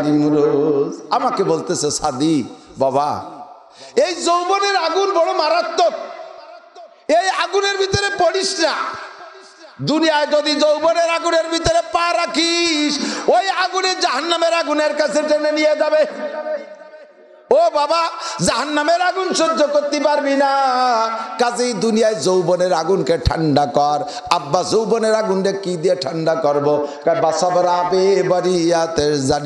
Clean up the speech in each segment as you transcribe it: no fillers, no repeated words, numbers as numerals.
নিমরোজ আমাকে বলতেছে সাদি বাবা এই যৌবনের আগুন বড় মারাত্মক, এই আগুনের ভিতরে পড়িস না। দুনিয়ায় যদি যৌবনের আগুনের ভিতরে পা রাখিস ওই আগুনে জাহান্নামের আগুনের কাছে টেনে নিয়ে যাবে। ও বাবা জাহান্নামের আগুন সহ্য করতে পারবি না, কাজেই দুনিয়ায় যৌবনের আগুনকে ঠান্ডা কর। আব্বা যৌবনের আগুনটা কি দিয়ে ঠান্ডা করবো?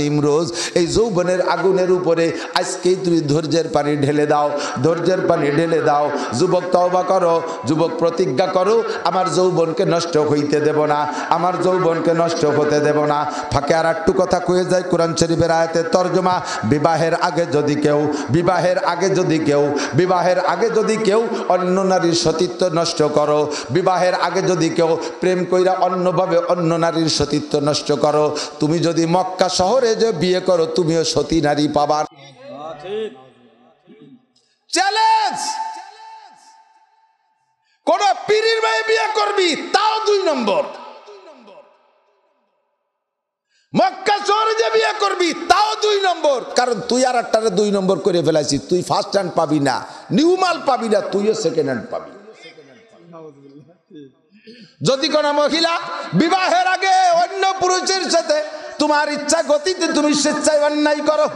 নিমরোজ এই যৌবনের আগুনের উপরে আজকেই তুমি ধৈর্যের পানি ঢেলে দাও, ধৈর্যের পানি ঢেলে দাও। যুবক তওবা করো, যুবক প্রতিজ্ঞা করো আমার যৌবনকে নষ্ট হইতে দেব না, আমার যৌবনকে নষ্ট হতে দেব না। ফাঁকে আর একটু কথা কয়ে যায় কোরআন শরীফের আয়াতের তর্জমা, বিবাহের আগে যদি কেউ অন্য নারীর সতীত্ব নষ্ট করো, বিবাহের আগে যদি কেউ প্রেম কইরা অন্যভাবে অন্য নারীর সতীত্ব নষ্ট করো, তুমি যদি মক্কা শহরে যে বিয়ে করো তুমিও সতী নারী পাবা। চ্যালেঞ্জ। কোন পীরের মেয়ে বিয়ে করবি তাও 2 নম্বর, মক্কা শহরে যে বিয়ে করবি তাও 2 নম্বর। কারণ তুই আর একটারে 2 নম্বর করে ফেলাইছিস, তুই ফার্স্ট হ্যান্ড পাবি না, নিউ মাল পাবি না, তুইও সেকেন্ড হ্যান্ড পাবি। যদি কোন মহিলা বিবাহের আগে অন্য পুরুষের সাথে তোমার ইচ্ছা গতিতে তুমি স্বেচ্ছায় অন্যায় করো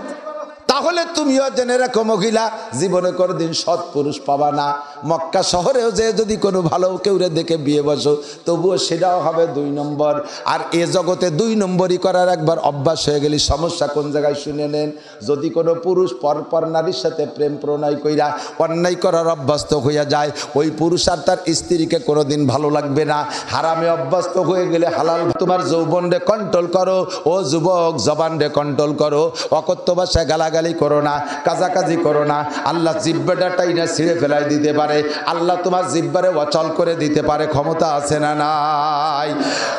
তাহলে তুমিও জেনে রাখো মহিলা জীবনে কোনোদিন সৎ পুরুষ পাবা না। মক্কা শহরেও যে যদি কোনো ভালো কেউরে দেখে বিয়ে বসো তবুও সেটাও হবে 2 নম্বর। আর এ জগতে 2 নম্বরই করার একবার অভ্যাস হয়ে গেলে সমস্যা কোন জায়গায় শুনে নেন। যদি কোনো পুরুষ পরপর নারীর সাথে প্রেম প্রণয় কইরা অন্যায় করার অভ্যস্ত হইয়া যায় ওই পুরুষ আর তার স্ত্রীকে কোনোদিন ভালো লাগবে না। হারামে অভ্যস্ত হয়ে গেলে হালাল। তোমার যৌবনরে কন্ট্রোল করো, ও যুবক জবানরে কন্ট্রোল করো, অকথ্য ভাষায় গালাগালি করো না, কাজাকাজি করো না। আল্লাহ জিহ্বাটা টাইনা ছিঁড়ে ফেলাই দিতে পারে, আল্লাহ তোমার জিহ্বারে অচল করে দিতে পারে, ক্ষমতা আছে না নাই?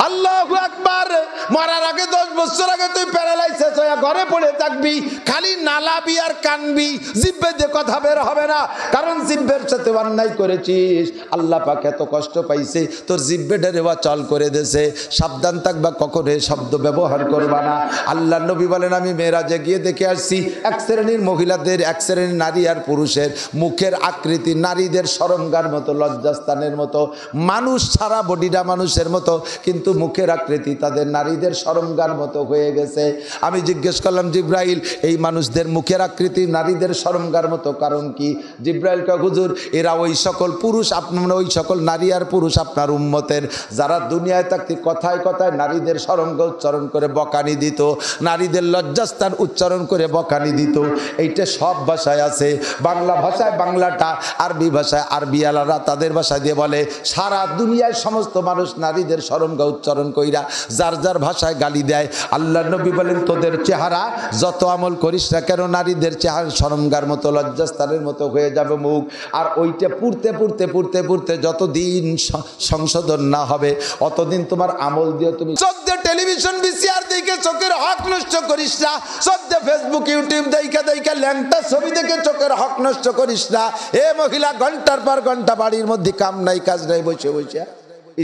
আল্লাহু আকবার। মরার আগে 10 বছর আগে তুই প্যারালাইসিস হয়ে ঘরে পড়ে থাকবি, খালি নালাবি আর কানবি, জিহ্বা দিয়ে কথা বের হবে না, কারণ জিহ্বার সাথে অন্যায় করেছিস। আল্লাহ পাক এত কষ্ট পাইছে তোর জিহ্বাটারে অচল করে দেছে। সাবধান থাকবা, কখনো শব্দ ব্যবহার করবা না। আল্লাহ নবী বলেন আমি মেরাজে গিয়ে দেখে আসছি এক শ্রেণীর মহিলাদের, এক শ্রেণীর নারী আর পুরুষের মুখের আকৃতি নারীদের শরমগার মতো, লজ্জাস্থানের মতো, মানুষ সারা বডিটা মানুষের মতো, কিন্তু মুখের আকৃতি তাদের নারীদের শরমগার মতো হয়ে গেছে। আমি জিজ্ঞেস করলাম জিব্রাইল এই মানুষদের মুখের আকৃতি নারীদের শরমগার মতো কারণ কি? জিব্রাইল কয় হুজুর এরা ওই সকল পুরুষ আপনার, ওই সকল নারী আর পুরুষ আপনার উম্মতের যারা দুনিয়ায় থাকতে কথায় কথায় নারীদের শরমগা উচ্চারণ করে বকানি দিত, নারীদের লজ্জাস্থান উচ্চারণ করে বকানি দিত। এইটা সব ভাষায় আছে, বাংলা ভাষায় বাংলাটা, আরবি ভাষায় আরবি আলারা তাদের ভাষায় দিয়ে বলে। সারা দুনিয়ায় সমস্ত মানুষ নারীদের শরমগা উচ্চারণ কইরা যার যার ভাষায় গালি দেয়। আল্লাহ নবী বলেন তোদের চেহারা যত আমল করিস না কেন নারীদের চেহারা শরমগার মতো লজ্জাস্থানের মতো হয়ে যাবে মুখ। আর ওইটা পুড়তে পুড়তে পুড়তে পুড়তে যতদিন সংশোধন না হবে অতদিন তোমার আমল দিয়ে তুমি চোদ্দে টেলিভিশন ভিসিআর দেখে চোখের হক নষ্ট করিস না, চোদ্দে ফেসবুক ইউটিউব দেখে দেখে ল্যাংটা ছবি দেখে চোখের হক নষ্ট করিস না। এ মহিলা ঘন্টার পর ঘন্টা বাড়ির মধ্যে কাম নাই কাজ নাই বসে বসে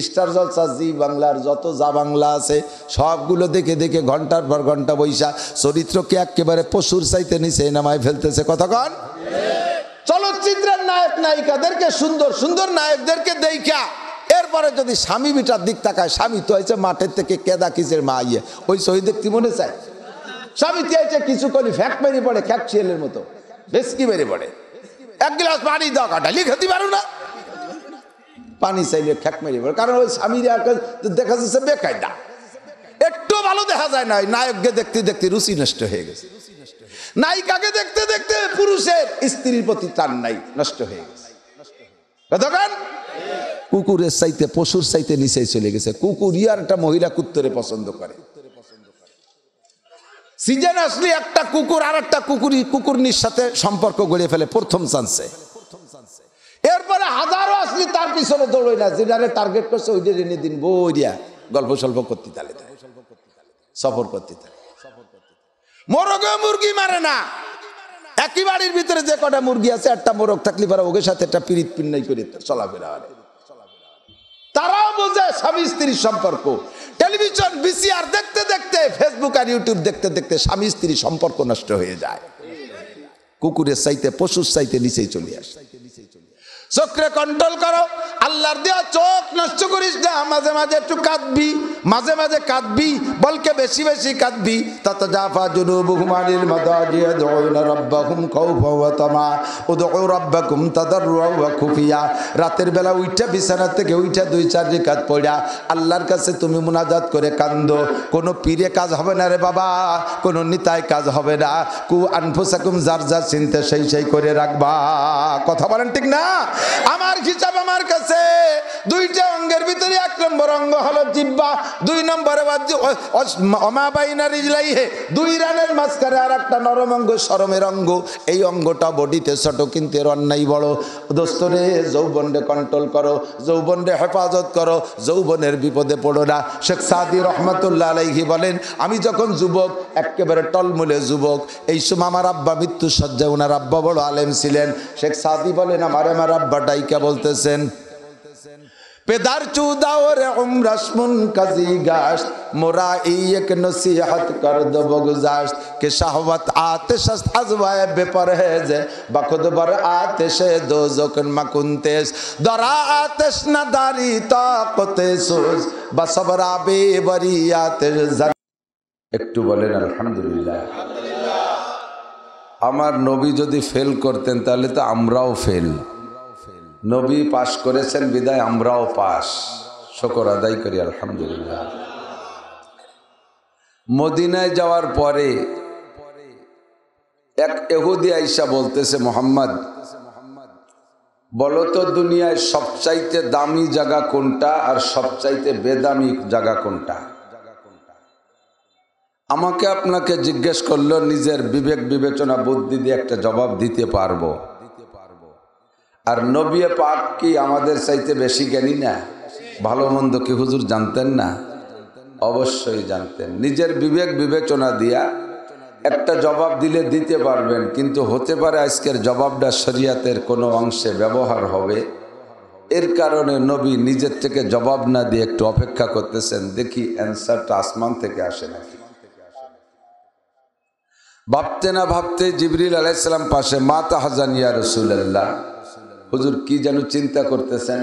স্টার জলসা, জি বাংলার যত যা বাংলা আছে সবগুলো দেখে দেখে ঘন্টার পর ঘন্টা বৈশা চরিত্রকে একেবারে পশুর চাইতে নিচে নামায় ফেলতেছে। কতক্ষণ চলচ্চিত্রের নায়ক নায়িকাদেরকে সুন্দর সুন্দর নায়কদেরকে দেখা এরপরে যদি স্বামী বিটার দিক তাকায়, স্বামী তো হয়েছে মাঠের থেকে কেদা কিসের মা ইয়ে ওই শহীদ দেখতে মনে চায়। স্বামী হয়েছে কিছু করি ফ্যাক মেরে পড়ে, খ্যাপচিয়েলের মতো বেশকি মেরে পড়ে। 1 গ্লাস পানি দাও কাটা লিখতে পারো না, পানি চাইলে খ্যাক মেরে পড়ে, কারণ ওই স্বামী দেখা যাচ্ছে বেকায়দা, একটু ভালো দেখা যায় না। নায়ককে দেখতে দেখতে রুচি নষ্ট হয়ে গেছে, নায়িকাকে দেখতে দেখতে পুরুষের স্ত্রীর প্রতি টান নাই, নষ্ট হয়ে গেছে। কতক্ষণ কুকুরের চাইতে পশুর চাইতে নিচে চলে গেছে। কুকুর ইয়ার একটা মহিলা কুত্তরে পছন্দ করে। সিজন আসলে একটা কুকুর আর একটা কুকুরনির সাথে সম্পর্ক গড়ে ফেলে প্রথম চান্সে। এরপরে হাজারো আসলে তার পিছনে দৌড়ই না, যেটারে টার্গেট করছে ওই এনে দিন বইয়া গল্প সল্প করতে তালে সফর করতে তালে। মোরগে মুরগি মারে না, একই বাড়ির ভিতরে যে কটা মুরগি আছে একটা মোরগ থাকলে পারে ওকে সাথে একটা পিরিত পিন্নাই করে চলাফেরা হয়, তারাও বোঝে স্বামী স্ত্রীর সম্পর্ক। টেলিভিশন ভিসিআর দেখতে দেখতে, ফেসবুক আর ইউটিউব দেখতে দেখতে স্বামী স্ত্রীর সম্পর্ক নষ্ট হয়ে যায়। কুকুরের চাইতে, পশুর চাইতে নিচেই চলে আসে। চোখে কন্ট্রোল করো, আল্লাহর দেওয়া চোখ নষ্ট করিস না। মাঝে মাঝে একটু কাঁদবি, মাঝে মাঝে কাঁদবি, বলকে বেশি বেশি কাঁদবি। তাতাজাফা জুনুবুহুম আনিল মাদাজি ইয়াদউনা রাব্বাহুম খাওফা ওয়া তামা উদউ রাব্বাকুম তাদাররুআ ওয়া খুফিয়া। রাতের বেলা উইঠা বিছানা থেকে উইঠা 2-4 রাকাত পড়া আল্লাহর কাছে তুমি মুনাজাত করে কান্দো। কোনো পীরে কাজ হবে না রে বাবা, কোনো নিতাই কাজ হবে না। কু আনফুসাকুম, যার যার চিন্তা সেই সেই করে রাখবা। কথা বলেন ঠিক না? আমার হিসাব আমার কাছে 2টা অঙ্গের ভিতরে 1 নম্বর অঙ্গ হলো জিহ্বা, 2 নম্বরে ওমা বাইনা রিজলাইহি, 2 রানের মাঝখানে আর একটা নরম অঙ্গ শরমের অঙ্গ। এই অঙ্গটা বডিতে ছোট কিন্তু এর অন্যায় বড়। দোস্তরে যৌবনরে কন্ট্রোল করো, যৌবনরে হেফাজত করো, যৌবনের বিপদে পড়ো না। শেখ সাদি রহমাতুল্লাহ আলাইহি বলেন, আমি যখন যুবক, একেবারে টলমলে যুবক, এই সময় আমার আব্বা মৃত্যু সজ্জায়, ওনার আব্বা বড় আলেম ছিলেন। শেখ সাদি বলেন, আমার আব্বা ডাইকা বলতেছেন, পেদার চুদাওর উমরাসমুন কাজী গাশ মোরা এক নসিহত কর দো বগুজাশ কে শাহওয়াত আতিশ আজওয়ায়ে বেপরহেজ বখুদ বর আতিশ দোজক মাকুনতেস দরা আতিশ নাদারি তাকতে সুজ বসবরা বেবরিয়াত। একটু বলেন আলহামদুলিল্লাহ। আমার নবী যদি ফেল করতেন তাহলে তো আমরাও ফেল। নবী পাশ করেছেন বিদায় আমরাও পাশ। শুকর আদায় করি আলহামদুলিল্লাহ। মদিনায় যাওয়ার পরে এক ইহুদি আইসা বলতেছে, মোহাম্মদ বলো তো দুনিয়ায় সবচাইতে দামি জায়গা কোনটা আর সবচাইতে বেদামি জায়গা কোনটা? আমাকে আপনাকে জিজ্ঞেস করলো, নিজের বিবেক বিবেচনা বুদ্ধি দিয়ে একটা জবাব দিতে পারবো। আর নবী পাক কি আমাদের চাইতে বেশি জ্ঞানী না? ভালো মন্দ কি হুজুর জানতেন না? অবশ্যই জানতেন। নিজের বিবেক বিবেচনা দিয়া একটা জবাব দিলে দিতে পারবেন, কিন্তু হতে পারে আজকের জবাবটা শরিয়াতের কোনো অংশে ব্যবহার হবে। এর কারণে নবী নিজের থেকে জবাব না দিয়ে একটু অপেক্ষা করতেছেন, দেখি অ্যান্সারটা আসমান থেকে আসে নাকি। ভাবতে না ভাবতে জিবরিল আলাইহিস সালাম পাশে, মা তাহজান ইয়া রাসূলুল্লাহ, হুজুর কি যেন চিন্তা করতেছেন।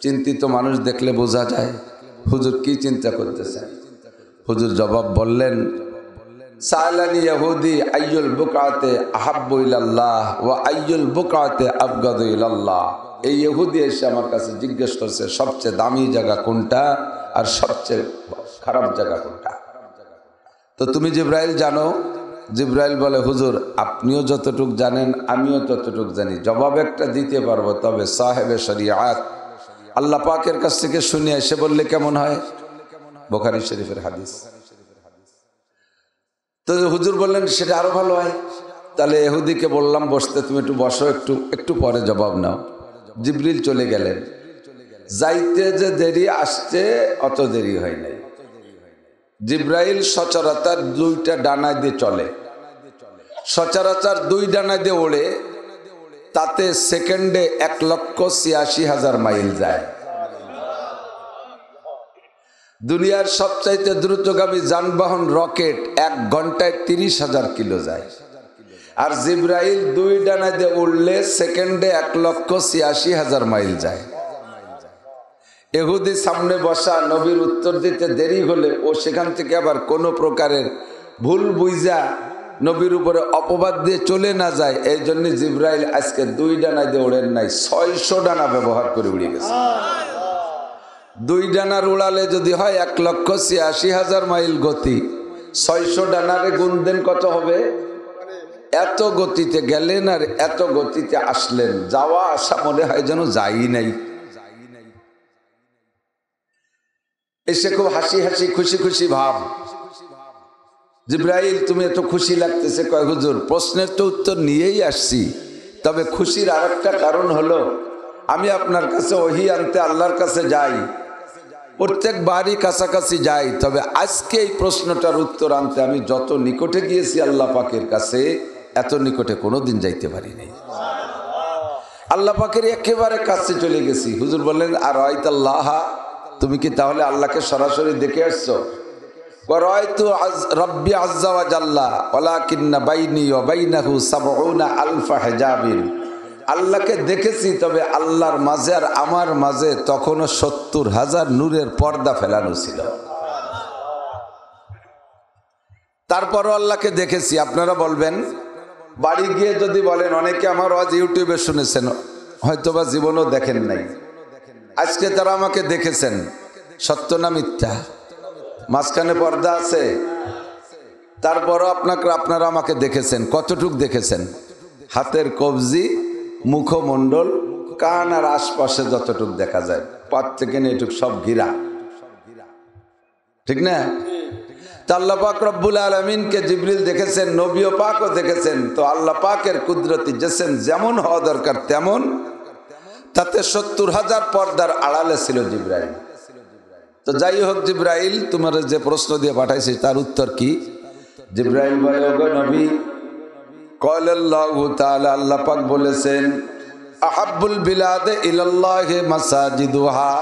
চিন্তিত মানুষ দেখলে বোঝা যায় হুজুর কি চিন্তা করতেছেন। হুজুর জবাব বললেন, সালানি ইহুদি আইয়ুল বুকাতে আহাব্বু ইলাল্লাহ ওয়া আইয়ুল বুকাতে আবগাদু ইলাল্লাহ। এই ইহুদি এসে আমার কাছে জিজ্ঞেস করছে সবচেয়ে দামি জায়গা কোনটা আর সবচেয়ে খারাপ জায়গা কোনটা। তো তুমি জিবরাইল জানো? জিবরাইল বলে, হুজুর আপনিও যতটুক জানেন আমিও ততটুক জানি, জবাব একটা দিতে পারবো, তবে সাহেবে শরিয়াত আল্লাহ পাকের কাছ থেকে শুনে এসে বললে কেমন হয়? বুখারী শরীফের হাদিস। তো হুজুর বললেন সেটা আরো ভালো হয়। তাহলে ইহুদিকে বললাম বসতে, তুমি একটু বসো, একটু পরে জবাব নাও। জিবরিল চলে গেলেন। যাইতে যে দেরি, আসতে অত দেরি হয় নাই। জিবরাইল সচরাচর 2টা ডানায় দিয়ে চলে, সচরাচর 2 ডানায় দিয়ে ওড়ে, তাতে সেকেন্ডে 1,86,000 মাইল যায়। দুনিয়ার সবচাইতে দ্রুতগামী যানবাহন রকেট 1 ঘন্টায় 30,000 কিলো যায়। আর জিবরাইল 2 ডানায় দিয়ে উড়লে সেকেন্ডে 1,86,000 মাইল যায়। ইহুদি সামনে বসা, নবীর উত্তর দিতে দেরি হলে ও সেখান থেকে আবার কোনো প্রকারের ভুল বুঝা নবীর উপরে অপবাদ দিয়ে চলে না যায়, এই জন্য জিবরাইল আজকে 2 ডানা দিয়ে ওড়েন নাই, 600 ডানা ব্যবহার করে উড়ে গেছে। 2 ডানার উড়ালে যদি হয় 1,86,000 মাইল গতি, 600 ডানারে গুণ দেন কত হবে? এত গতিতে গেলেন আর এত গতিতে আসলেন, যাওয়া আসা মনে হয় যেন যাই নাই। এসে খুব হাসি হাসি খুশি খুশি ভাব। জিবরাইল তুমি এত খুশি লাগতেছে? কয় হুজুর প্রশ্নের তো উত্তর নিয়েই আসছি, তবে খুশির আরেকটা কারণ হলো আমি আপনার কাছে ওহী আনতে আল্লাহর কাছে যাই, প্রত্যেকবারই কাছাকাছি যাই, তবে আজকে এই প্রশ্নটার উত্তর আনতে আমি যত নিকটে গিয়েছি আল্লাহ পাকের কাছে, এত নিকটে কোনোদিন যাইতে পারি নাই। আল্লাহ পাকের একেবারে কাছে চলে গেছি। হুজুর বললেন, আর আইতাল্লাহ তুমি কি তাহলে আল্লাহকে সরাসরি দেখে আসছো? রাআইতু রাব্বি আযজা ওয়া জাল্লা ওয়ালাকিন্না বাইনি ওয়া বাইনাহু ৭০ আলফা হিজাবিন। আল্লাহকে দেখেছি, তবে আল্লাহর মাঝে আর আমার মাঝে তখনও ৭০,০০০ নূরের পর্দা ফেলানো ছিল। তারপরও আল্লাহকে দেখেছি। আপনারা বলবেন, বাড়ি গিয়ে যদি বলেন, অনেকে আমার ওয়াজ ইউটিউবে শুনেছেন, হয়তোবা জীবনও দেখেন নাই, আজকে তারা আমাকে দেখেছেন, সত্য না মিথ্যা? মাঝখানে পর্দা আছে, তারপরও আপনারা আমাকে দেখেছেন। কতটুক দেখেছেন? হাতের কবজি, মুখমণ্ডল, কান আর আশপাশে যতটুক দেখা যায়, পাত থেকে এটুক সব ঘিরা, ঠিক না? তো আল্লাহ পাক রব্বুল আলামিনকে জিবরিল দেখেছেন, নবীও পাকও দেখেছেন। তো আল্লাহ পাকের কুদরতি যেমন হওয়া দরকার তেমন, তাতে ৭০,০০০ পর্দার আড়ালে ছিল জিবরাইল। তো যাই হোক, জিবরাইল তোমার যে প্রশ্ন দিয়ে পাঠাইছি তার উত্তর কি? জিবরাইল বলে, ওগো নবী, ক্বালাল্লাহু তাআলা, আল্লাহ পাক বলেছেন, আহাব্বুল বিলাদে ইলাল্লাহি মাসাজিদুহা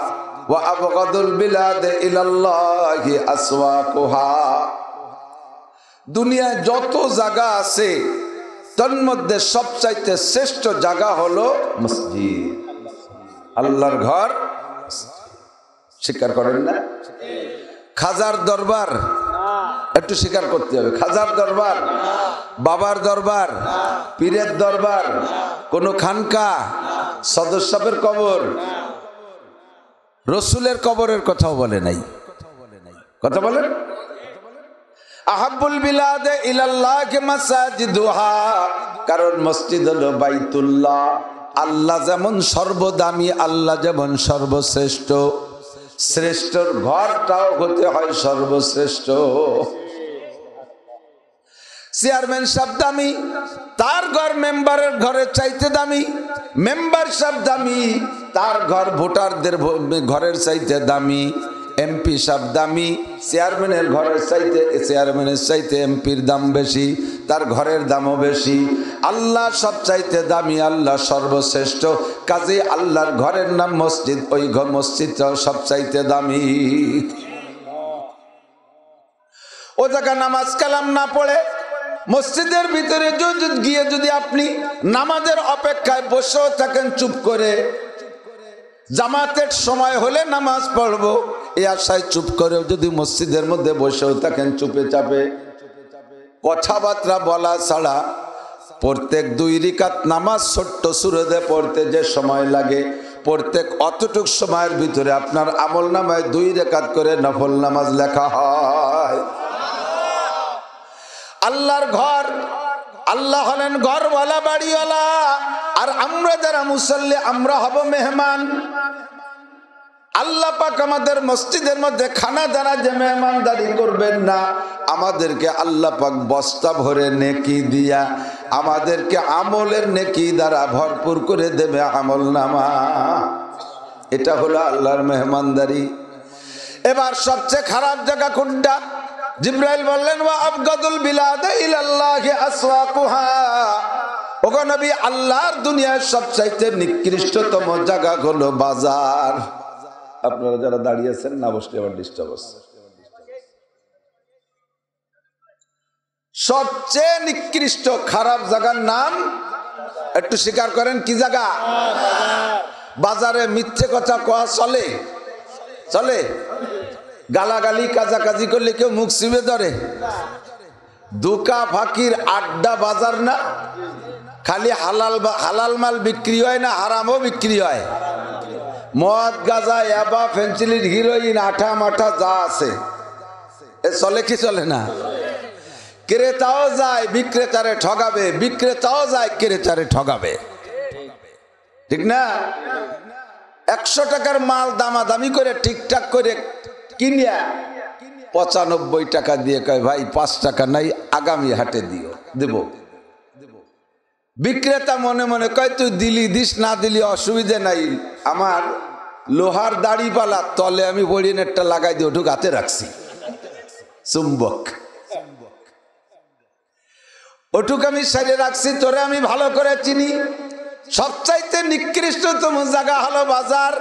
ওয়া আবগাদুল বিলাদে ইলাল্লাহি আসওয়াকুহা। দুনিয়ায় যত জায়গা আছে তার মধ্যে সবচাইতে শ্রেষ্ঠ জায়গা হলো মসজিদ, আল্লাহর ঘর। স্বীকার করেন না? খাজার দরবার একটু স্বীকার করতে হবে। খাজার দরবার, বাবার দরবার, পীরের দরবার, কোন খানকা, সদস্যের কবর, রসুলের কবরের কথাও বলে নাই। কথা বলেন, আহাব্বুল বিলাদে ইলাল্লাহি মাসাজিদুহা, কারণ মসজিদ হলো বাইতুল্লাহ। আল্লাহ যেমন সর্বদামি, আল্লাহ যেমন সর্বশ্রেষ্ঠ, শ্রেষ্ঠর ঘরটাও হতে হয় সর্বশ্রেষ্ঠ। চেয়ারম্যান সাহেব দামি, তার ঘর মেম্বারের ঘরের চাইতে দামি। মেম্বার সাহেব দামি, তার ঘর ভোটারদের ঘরের চাইতে দামি। এমপি সাহেব দামি, চেয়ারম্যানের চাইতে এমপির দাম বেশি, তার ঘরের দামও বেশি। আল্লাহ সব চাইতে দামি, আল্লাহ সর্বশ্রেষ্ঠ। কাজে আল্লাহর ঘরের নাম মসজিদ, ওই মসজিদটাও সব চাইতে দামি। ও জায়গা নামাজ কালাম না পড়ে মসজিদের ভিতরে গিয়ে যদি আপনি নামাজের অপেক্ষায় বসেও থাকেন চুপ করে, জামাতের সময় হলে নামাজ পড়বো এই আশায় চুপ করেও যদি মসজিদের মধ্যে বসেও থাকেন চুপে চাপে, কথাবার্তা বলা ছাড়া, প্রত্যেক 2 রাকাত নামাজ ছোট্ট সুরদে পড়তে যে সময় লাগে, প্রত্যেক অতটুক সময়ের ভিতরে আপনার আমল নামায় 2 রাকাত করে নফল নামাজ লেখা হয়। আল্লাহর ঘর, আল্লাহ হলেন ঘরওয়ালা, বাড়িওয়ালা, আর আমরা যারা মুসল্লি আমরা হব মেহমান। আল্লাহ পাক আমাদের মসজিদের মধ্যে খানা দানা যে মেহমানদারি করবেন না, আমাদেরকে আল্লাহ পাক বস্তা ভরে নেকি দিয়া আমাদেরকে আমলের নেকি দ্বারা ভরপুর করে দেবে আমল নামা। এটা হলো আল্লাহর মেহমানদারি। এবার সবচেয়ে খারাপ জায়গা কোনটা? জিবরাইল বললেন, ওয়া আবগাদুল বিলাদে ইলাল্লাহি আসওয়াকুহা, ওগো নবী, আল্লাহর দুনিয়ার সবচাইতে নিকৃষ্টতম জায়গা হলো বাজার। আপনারা যারা দাঁড়িয়ে আছেন না বসলে আবার ডিস্টার্ব হচ্ছে। সবচেয়ে নিকৃষ্ট খারাপ জায়গার নাম একটু স্বীকার করেন, কি জায়গা? বাজারে মিথ্যে কথা কওয়া চলে? চলে? গালাগালি কাজাকাজি করলে কেউ মুখ চিবে ধরে? দোকা ফাকির আড্ডা বাজার না? খালি হালাল মাল বিক্রি হয় না হারামও বিক্রি হয়? মদ, গাঁজা, ইয়াবা, ফেন্সিলিন, হিরোইন, আঠা মাঠা যা আছে এ চলে কি চলে না? ক্রেতাও যায় বিক্রেতারে ঠগাবে, বিক্রেতাও যায় ক্রেতারে ঠগাবে, ঠিক না? 100 টাকার মাল দামাদামি করে ঠিকঠাক করে কিনিয়া 95 টাকা দিয়ে কয়, ভাই 5 টাকা নাই, আগামী হাটে দেব। বিক্রেতা মনে মনে কয়, তুই দিলি দিস, না দিলি অসুবিধা নাই, আমার লোহার দাড়ি পালা তলে আমি বড়িনেরটা লাগাই দিয়ে ওটুক হাতে রাখছি, চুম্বক ওটুক আমি সাইডে রাখছি, তোরে আমি ভালো করে চিনি। সবচাইতে নিকৃষ্টতম জায়গা হলো বাজার।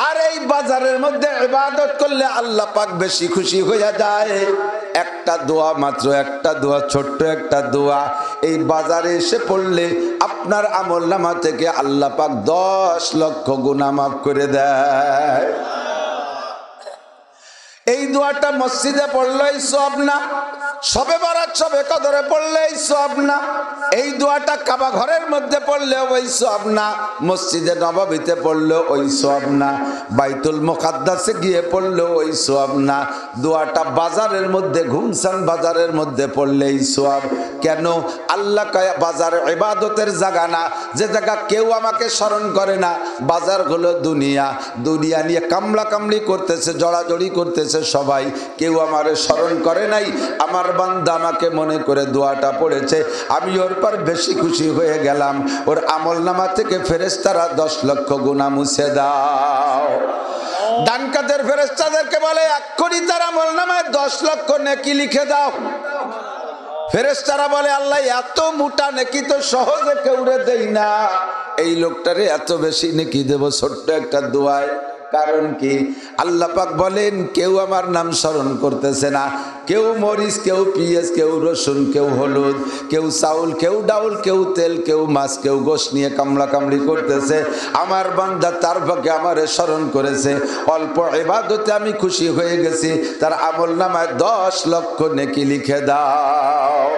আর এই বাজারের মধ্যে ইবাদত করলে আল্লাহ পাক বেশি খুশি হয়ে যায়। একটা দোয়া, মাত্র একটা দোয়া, ছোট্ট একটা দোয়া এই বাজারে এসে পড়লে আপনার আমলনামা থেকে আল্লাহ পাক 10 লক্ষ গুনাহ মাফ করে দেয়। এই দোয়াটা মসজিদে পড়লেই সওয়াব না, শবে বরাত শবে কদরে পড়লেই সওয়াব না, এই দোয়াটা কাবা ঘরের মধ্যে পড়লেও ওই সওয়াব না, মসজিদে নববীতে পড়লেও ওই সওয়াব না, বাইতুল মুকাদ্দাসে গিয়ে পড়লেও ওই সওয়াব না, দোয়াটা বাজারের মধ্যে, ঘুমসান বাজারের মধ্যে পড়লেই সওয়াব। কেন? আল্লাহ কয় বাজার ইবাদতের জায়গা না, যে জায়গা কেউ আমাকে স্মরণ করে না। বাজার হলো দুনিয়া, দুনিয়া নিয়ে কামলা কামলি করতেছে, জড়াজড়ি করতেছে সবাই, কেউ আমারে স্মরণ করে নাই। আমার বান্দা আমাকে মনে করে দোয়াটা পড়েছে, আমি ওর পর বেশি খুশি হয়ে গেলাম। ওর আমলনামা থেকে ফেরেশতারা 10 লক্ষ গুনাহ মুছে দাও। ডান কাতের ফেরেশতাদেরকে বলে এক্ষুনি তার আমলনামায় 10 লক্ষ নেকি লিখে দাও। ফেরেশতারা বলে আল্লাহ এত মোটা নেকি তো সহজে কেউরে দেই না, এই লোকটারে এত বেশি নেকি দেব ছোট্ট একটা দোয়ায়। কারণ কি? আল্লাহ পাক বলেন কেউ আমার নাম স্মরণ করতেছে না, কেউ মরিচ, কেউ পিঁয়াজ, কেউ রসুন, কেউ হলুদ, কেউ চাউল, কেউ ডাউল, কেউ তেল, কেউ মাছ, কেউ গোশ নিয়ে কামলা কামলি করতেছে। আমার বান্দা তার ভাগে আমারে স্মরণ করেছে, অল্প ইবাদতে আমি খুশি হয়ে গেছি, তার আমলনামায় 10 লক্ষ নেকি লিখে দাও।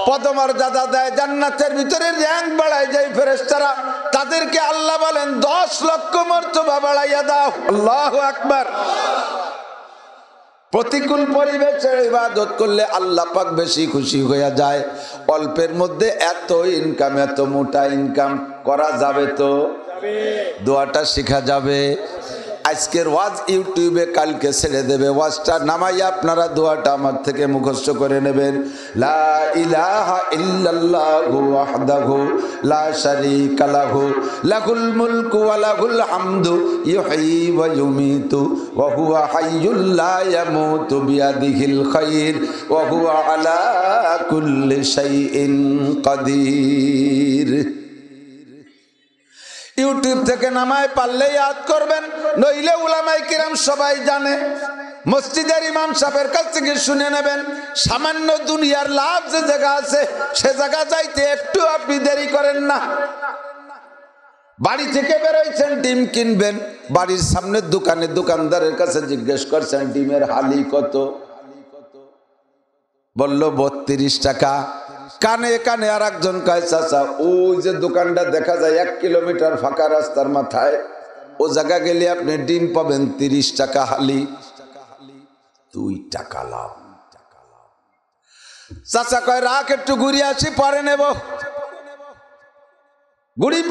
পদমর্যাদা দেয়, জান্নাতের ভিতরে র্যাঙ্ক বাড়ায় যায় ফেরেশতারা, তাদেরকে আল্লাহ বলেন 10 লক্ষ মর্তবা বাড়াইয়া দাও। আল্লাহু আকবার। প্রতিকূল পরিবেশে ইবাদত করলে আল্লাহ পাক বেশি খুশি হয়ে যায়। অল্পের মধ্যে এত ইনকাম, এত মোটা ইনকাম করা যাবে তো? দোয়াটা শেখা যাবে। আজকের ওয়াজ ইউটিউবে কালকে ছেড়ে দেবে, ওয়াজটা নামাইয়া আপনারা দোয়াটা আমার থেকে মুখস্থ করে নেবেন। লা ইলাহা ইল্লাল্লাহু ওয়াহদাহু লা শারীকা লাহু লাহুল মুলকু ওয়া লাহুল হামদু ইউহয়ী ওয়া ইউমীতু ওয়া হুয়া হাইয়্যুল লা ইয়ামুতু বিয়াদিহিল খায়র ওয়া হুয়া আলা কুল্লি শাইইন কাদির। ইউটিউব থেকে নামায় পারলে ইয়াদ করবেন, নইলে উলামায়ে কিরাম সবাই জানে। মসজিদের ইমাম সাহেবের কাছ থেকে শুনে নেবেন। সামান্য দুনিয়ার লাভ যে জায়গা আছে সে জায়গা যাইতে একটু আপনি দেরি করেন না। বাড়ি থেকে বেরোইছেন, ডিম কিনবেন, বাড়ির সামনের দোকানে দোকানদারের কাছে জিজ্ঞেস করছেন ডিমের হালি কত? বলল 32 টাকা। কানে কানে আর একজন কয় চাচা ওই যে দোকানটা দেখা যায় 1 কিলোমিটার ফাঁকা রাস্তার মাথায়, ও জায়গা গেলে আপনি ডিম পাবেন 30 টাকা হালি, 2 টাকা লাভ। চাচা কয় রাখ একটু ঘুরে আসি, পরে নেব। গুড়ি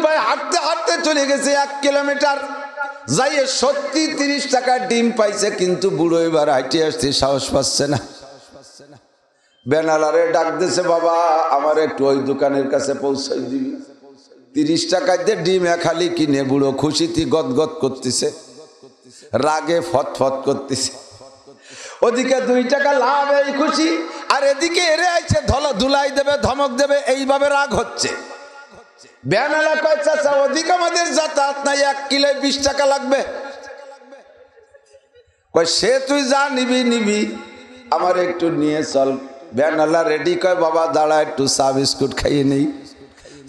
পায় হাঁটতে হাঁটতে চলে গেছে 1 কিলোমিটার, যাইয়ে সত্যি 30 টাকার ডিম পাইছে, কিন্তু বুড়ো এবার হাঁটে আসতে সাহস পাচ্ছে না। বেনালারে ডাক দিছে, বাবা আমার একটু ওই দোকানের কাছে পৌঁছাই দিবি। 30 টাকায় দিয়ে ডিম খালি কিনে বুড়ো খুশিতে গদগদ করতেছে, রাগে ফতফত করতেছে। ওদিকে 2 টাকা লাভ, এই খুশি, আর এদিকে এরে আইছে ধুলাই দেবে, ধমক দেবে, এইভাবে রাগ হচ্ছে। বেনালা কয় চাচা ওদিকে আমাদের যাতায়াত নাই, 1 কিলো 20 টাকা লাগবে। কয় সে তুই যা নিবি, আমার একটু নিয়ে চল। বেনালা রেডি কয় বাবা দাঁড়া একটু চা বিস্কুট খাইয়ে নেই।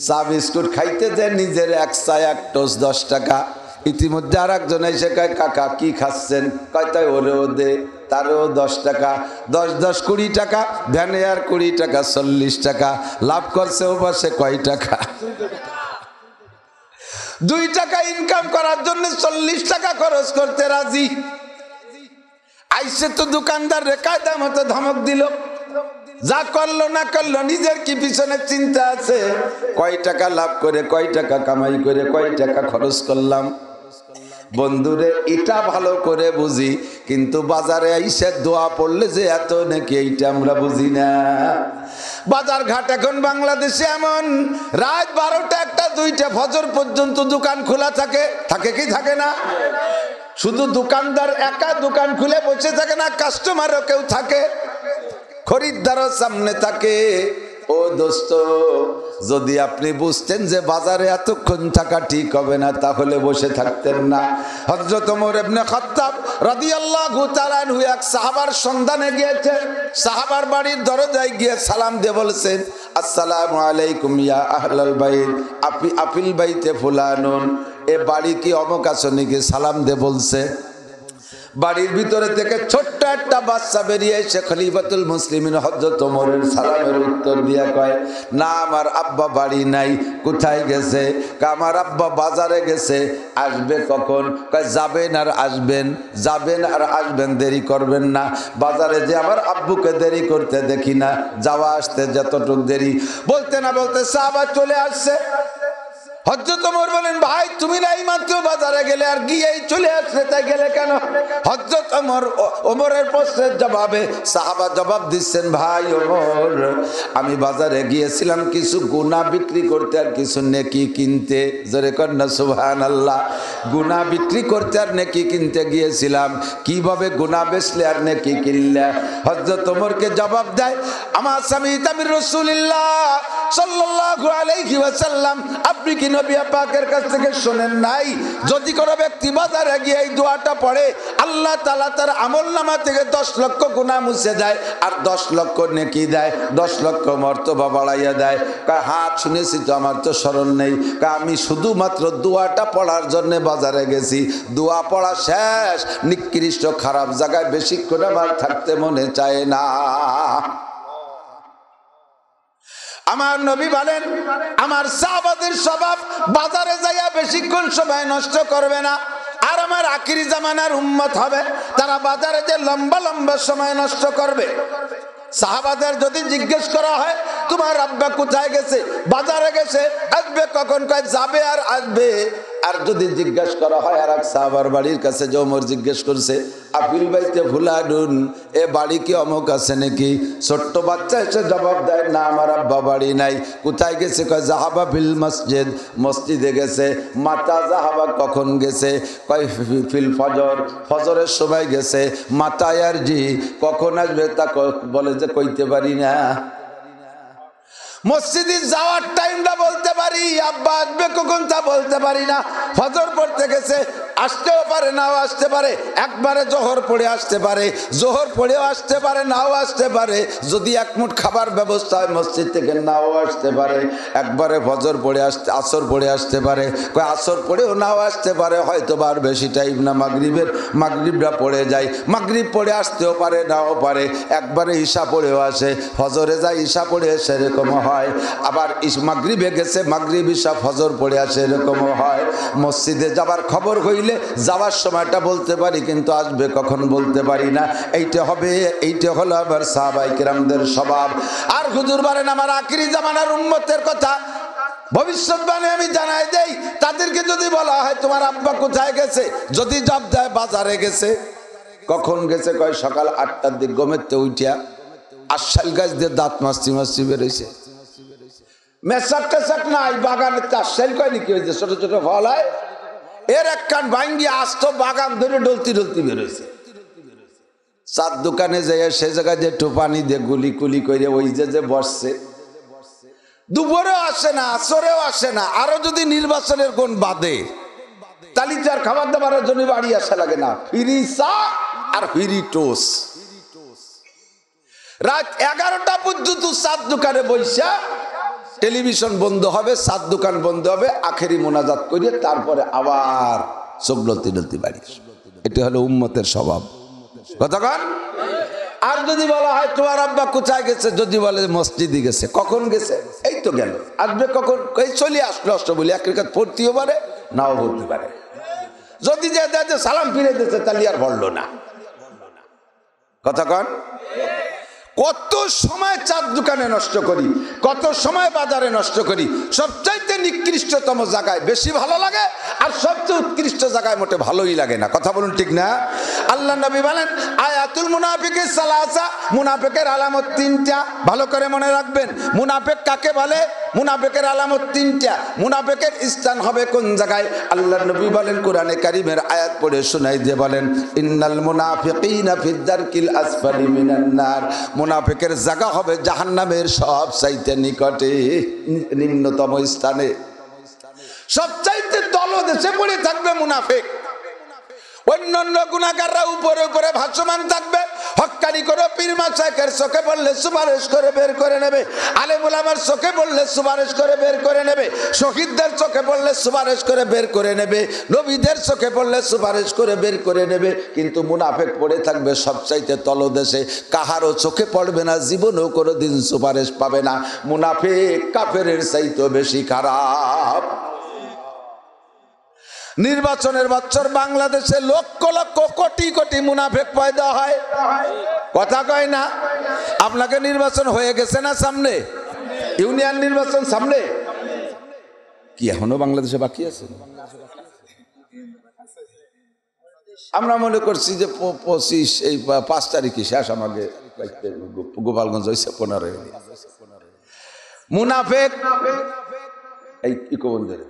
চা বিস্কুট খাইতে যে নিজের 1 চা 1 টোস্ট 10 টাকা। ইতিমধ্যে আর একজন এসে কয় কাকা কি খাচ্ছেন? কয় তাই ওরেও দে, তারও 10 টাকা, 10 20 টাকা, ভ্যানে আর 20 টাকা, 40 টাকা লাভ করছে। ও পাশে কয় টাকা? 2 টাকা ইনকাম করার জন্য 40 টাকা খরচ করতে রাজি। আইসে তো দোকানদার রে কায়দা মতো ধমক দিল, যা করলো না করলো নিজের কি পিছনে চিন্তা আছে? কয় টাকা লাভ করে, কয় টাকা কামাই করে, কয় টাকা খরচ করলাম। বন্ধুরে এটা ভালো করে বুঝি, কিন্তু বাজারে আইসে দোয়া পড়লে যে এত নাকি এইটা আমরা বুঝি না। বাজার ঘাট এখন বাংলাদেশে এমন, রাত 12টা 1টা 2টা ফজর পর্যন্ত দোকান খোলা থাকে, থাকে কি থাকে না? শুধু দোকানদার একা দোকান খুলে বসে থাকে না, কাস্টমারও কেউ থাকে, খরিদ্দারও সামনে থাকে। ও দোস্ত, যদি আপনি বুঝতেন যে বাজারে এতক্ষণ থাকা ঠিক হবে না, তাহলে বসে থাকতেন না। হযরত ওমর ইবনে খাত্তাব রাদিয়াল্লাহু তাআলা আনহু এক সাহাবার সন্ধানে গিয়েছে। সাহাবার বাড়ির দরজায় গিয়ে সালাম দিয়ে বলছেন, আসসালামু আলাইকুম ইয়া আহলাল বাইত, আপিল বাইতে ফুলানুন। এ বাড়ি কি অমুক আসনিকে সালাম দিয়ে বলছে। বাড়ির ভিতরে থেকে ছোট্ট একটা বাচ্চা বেরিয়ে এসে খলিফাতুল মুসলিমিন হযরত ওমরের সালামের উত্তর দিয়া কয়, না আমার আব্বা বাড়ি নাই। কোথায় গেছে? আমার আব্বা বাজারে গেছে। আসবে কখন? কয় যাবেন আর আসবেন, যাবেন আর আসবেন, দেরি করবেন না। বাজারে যে আমার আব্বুকে দেরি করতে দেখি না, যাওয়া আসতে যতটুক দেরি। বলতে না বলতে সাহাবা চলে আসছে। হযরত ওমর বলেন, ভাই তুমি না এই মাত্র বাজারে গেলে, আর গিয়েই চলে আসলে, তাই গেলে কেন? হযরত ওমরের প্রশ্নের জবাবে সাহাবা জবাব দিচ্ছেন, ভাই ওমর, আমি বাজারে গিয়েছিলাম কিছু গুনাহ বিক্রি করতে আর কিছু নেকি কিনতে। জোরে কর না সুবহানাল্লাহ। গুনাহ বিক্রি করতে আর নেকি কিনতে গিয়েছিলাম। কিভাবে গুনাহ বেচলে আর নেকি কিনলে? হযরত ওমরকে জবাব দেয়, আমার স্বামী তামির রাসূলুল্লাহ সাল্লাল্লাহু আলাইহি ওয়াসাল্লাম, আপনি কি নবী পাকের কাছ থেকে শুনেন নাই, যদি কোনো ব্যক্তি বাজারে গিয়ে এই দোয়াটা পড়ে, আল্লাহ তাআলা তার আমলনামা থেকে 10 লক্ষ গুনাহ মুছে দেয় আর 10 লক্ষ নেকি দেয়, 10 লক্ষ মর্তবা বাড়াইয়া দেয়। কয় হ্যাঁ শুনেছি তো, আমার তো স্মরণ নেই। কয় আমি শুধুমাত্র দোয়াটা পড়ার জন্য বাজারে গেছি। দোয়া পড়া শেষ, নিকৃষ্ট খারাপ জায়গায় বেশিক্ষণ আমার থাকতে মনে চায় না। আমার নবী বলেন, আমার সাহাবাদের স্বভাব বাজারে যাইয়া বেশিক্ষণ সময় নষ্ট করবে না। আর আমার আখিরি জামানার উম্মত হবে, তারা বাজারে যে লম্বা লম্বা সময় নষ্ট করবে। সাহাবাদের যদি জিজ্ঞেস করা হয়, তোমার আব্বা কোথায় গেছে? বাজারে গেছে। আসবে কখন? কয় যাবে আর আসবে। আর যদি জিজ্ঞেস করা হয় আর এক সাহাবার বাড়ির কাছে, যে ওমর জিজ্ঞেস করছে, আপিল বাইতে ফুলানুন, এ বাড়ি কি অমুক আছে নাকি? ছোট্ট বাচ্চা এসে জবাব দেয়, না আমার আব্বা বাড়ি নাই। কোথায় গেছে? কয় জাহাবা ফিল মসজিদ, মসজিদে গেছে। মাতা জাহাবা কখন গেছে? কয় ফিল ফজর, ফজরের সময় গেছে। মাতায় আর জি কখন আসবে তা বলে যে কইতে পারি না। মসজিদে যাওয়ার টাইমটা বলতে পারি, আব্বা আসবে কখন তা বলতে পারি না। ফজর পড়তে গেছে, আসতেও পারে নাও আসতে পারে। একবারে জোহর পড়ে আসতে পারে, জোহর পড়েও আসতে পারে, নাও আসতে পারে। যদি এক মুঠ খাবার ব্যবস্থা হয় মসজিদ থেকে, নাও আসতে পারে। একবারে ফজর পড়ে আসতে, আসর পড়ে আসতে পারে, আসর পড়েও নাও আসতে পারে। হয়তো বা আর বেশি টাইম না, মাগরিবটা পড়ে যায়, মাগরিব পড়ে আসতেও পারে, নাও পারে। একবারে ঈশা পড়েও আসে, ফজরে যায়, ঈশা পড়ে আসে, এরকম হয়। আবার মাগরিবে গেছে, মাগরিব ঈশা ফজর পড়ে আসে, এরকমও হয়। মসজিদে যাবার খবর হইলে যাওয়ার সময়টা বলতে পারি, কিন্তু আসবে কখন বলতে পারি না। এইটা হবে, এইটা হলো আবার সাহাবায়ে কেরামদের স্বভাব। আর হুজুর বলেন, আমার আখিরি জামানার উম্মতের কথা ভবিষ্যৎবাণী আমি জানাই দেই। তাদেরকে যদি বলা হয় তোমার আব্বা কোথায় গেছে, যদি জবাব দেয় বাজারে গেছে। কখন গেছে? কয় সকাল 8টার দিক ঘুমেতে উঠিয়া আশাল গাছ দিয়ে দাঁত মাছতে বেরোইছে। মেসাক টেসাক নাই, বাগানে আশাল কয় নাকি, হয়েছে ছোট ছোট ফল হয়, এর এক কান ভাঙ্গি আস্ত বাগান ধরে ডলতি বেরোইছে। চার দোকানে যাইয়া সে জায়গায় যে একটু পানি দিয়ে গুলি কুলি করে ওই যে বসছে। দুপুরেও আসে না, আসরেও আসে না। আরো যদি নির্বাচনের কোন বাদে, তালি চার খাবার দাবারের জন্য বাড়ি আসা লাগে না, ফিরি চা আর ফিরি টোস। রাত 11টা পর্যন্ত চার দোকানে বৈশা, টেলিভিশন বন্ধ হবে, চার দোকান বন্ধ হবে, আখেরি মোনাজাত করিয়ে তারপরে আবার চোখলতি বাড়ি। এটা হলো উম্মতের স্বভাব। কতক্ষণ? আর যদি বলা হয় তোমার আব্বা কোথায় গেছে, যদি বলে মসজিদে গেছে। কখন গেছে? এই তো গেল। আসবে কখন? এই চলে আসলো অষ্ট বলি, এক রেখাত পড়তেও পারে, নাও বলতে পারে। যদি যে সালাম ফিরে দিতে, তাহলে আর বললো না। কতক্ষণ? কত সময় চার দোকানে নষ্ট করি, কত সময় বাজারে নষ্ট করি। সবচাইতে নিকৃষ্টতম জায়গায় বেশি ভালো লাগে, আর সবচেয়ে উৎকৃষ্ট জায়গায় মোটে ভালোই লাগে না। কথা বলুন, ঠিক না? আল্লাহ নবী বলেন, আয়াতুল মুনাফিকের সালাসা, মুনাফিকের আলামত 3টা। ভালো করে মনে রাখবেন। মুনাফিক কাকে বলে? মুনাফিকের আলামত তিনটা। মুনাফিকের স্থান হবে কোন জায়গায়? আল্লাহর নবী বলেন, কোরআনে কারীমের আয়াত পড়ে শোনাই দিয়ে বলেন, ইন্নাল মুনাফিকিনা ফিদ দারকিল আসফালি মিনান নার। মুনাফিকের জায়গা হবে জাহান্নামের সবচাইতে নিকটে, নিম্নতম স্থানে, সবচাইতে তলদেশে পড়ে থাকবে মুনাফিক। অন্যান্য গুনাহগাররা উপরে উপরে ভাসমান থাকবে। হক্কানি করে পীর মাশায়েখের চোখে পড়লে সুপারিশ করে বের করে নেবে, আলেম ওলামার চোখে পড়লে সুপারিশ করে বের করে নেবে, শহীদদের চোখে পড়লে সুপারিশ করে বের করে নেবে, নবীদের চোখে পড়লে সুপারিশ করে বের করে নেবে। কিন্তু মুনাফিক পড়ে থাকবে সবচাইতে তলদেশে, কাহারও চোখে পড়বে না, জীবনেও কোনোদিন সুপারিশ পাবে না। মুনাফিক কাফেরের চাইতে বেশি খারাপ। নির্বাচনের বছর বাংলাদেশে লক্ষ লক্ষ কোটি কোটি মুনাফিক পয়দা হয়, কথা কয় না? আপনাকে নির্বাচন হয়ে গেছে না সামনে? ইউনিয়ন নির্বাচন সামনে, কি এখনো বাংলাদেশে বাকি আছে? আমরা মনে করছি যে 25 এই 5 তারিখে শেষ, আমাকে গোপালগঞ্জ হয়েছে 15 মুনাফিক। এই ইকোবন্ধের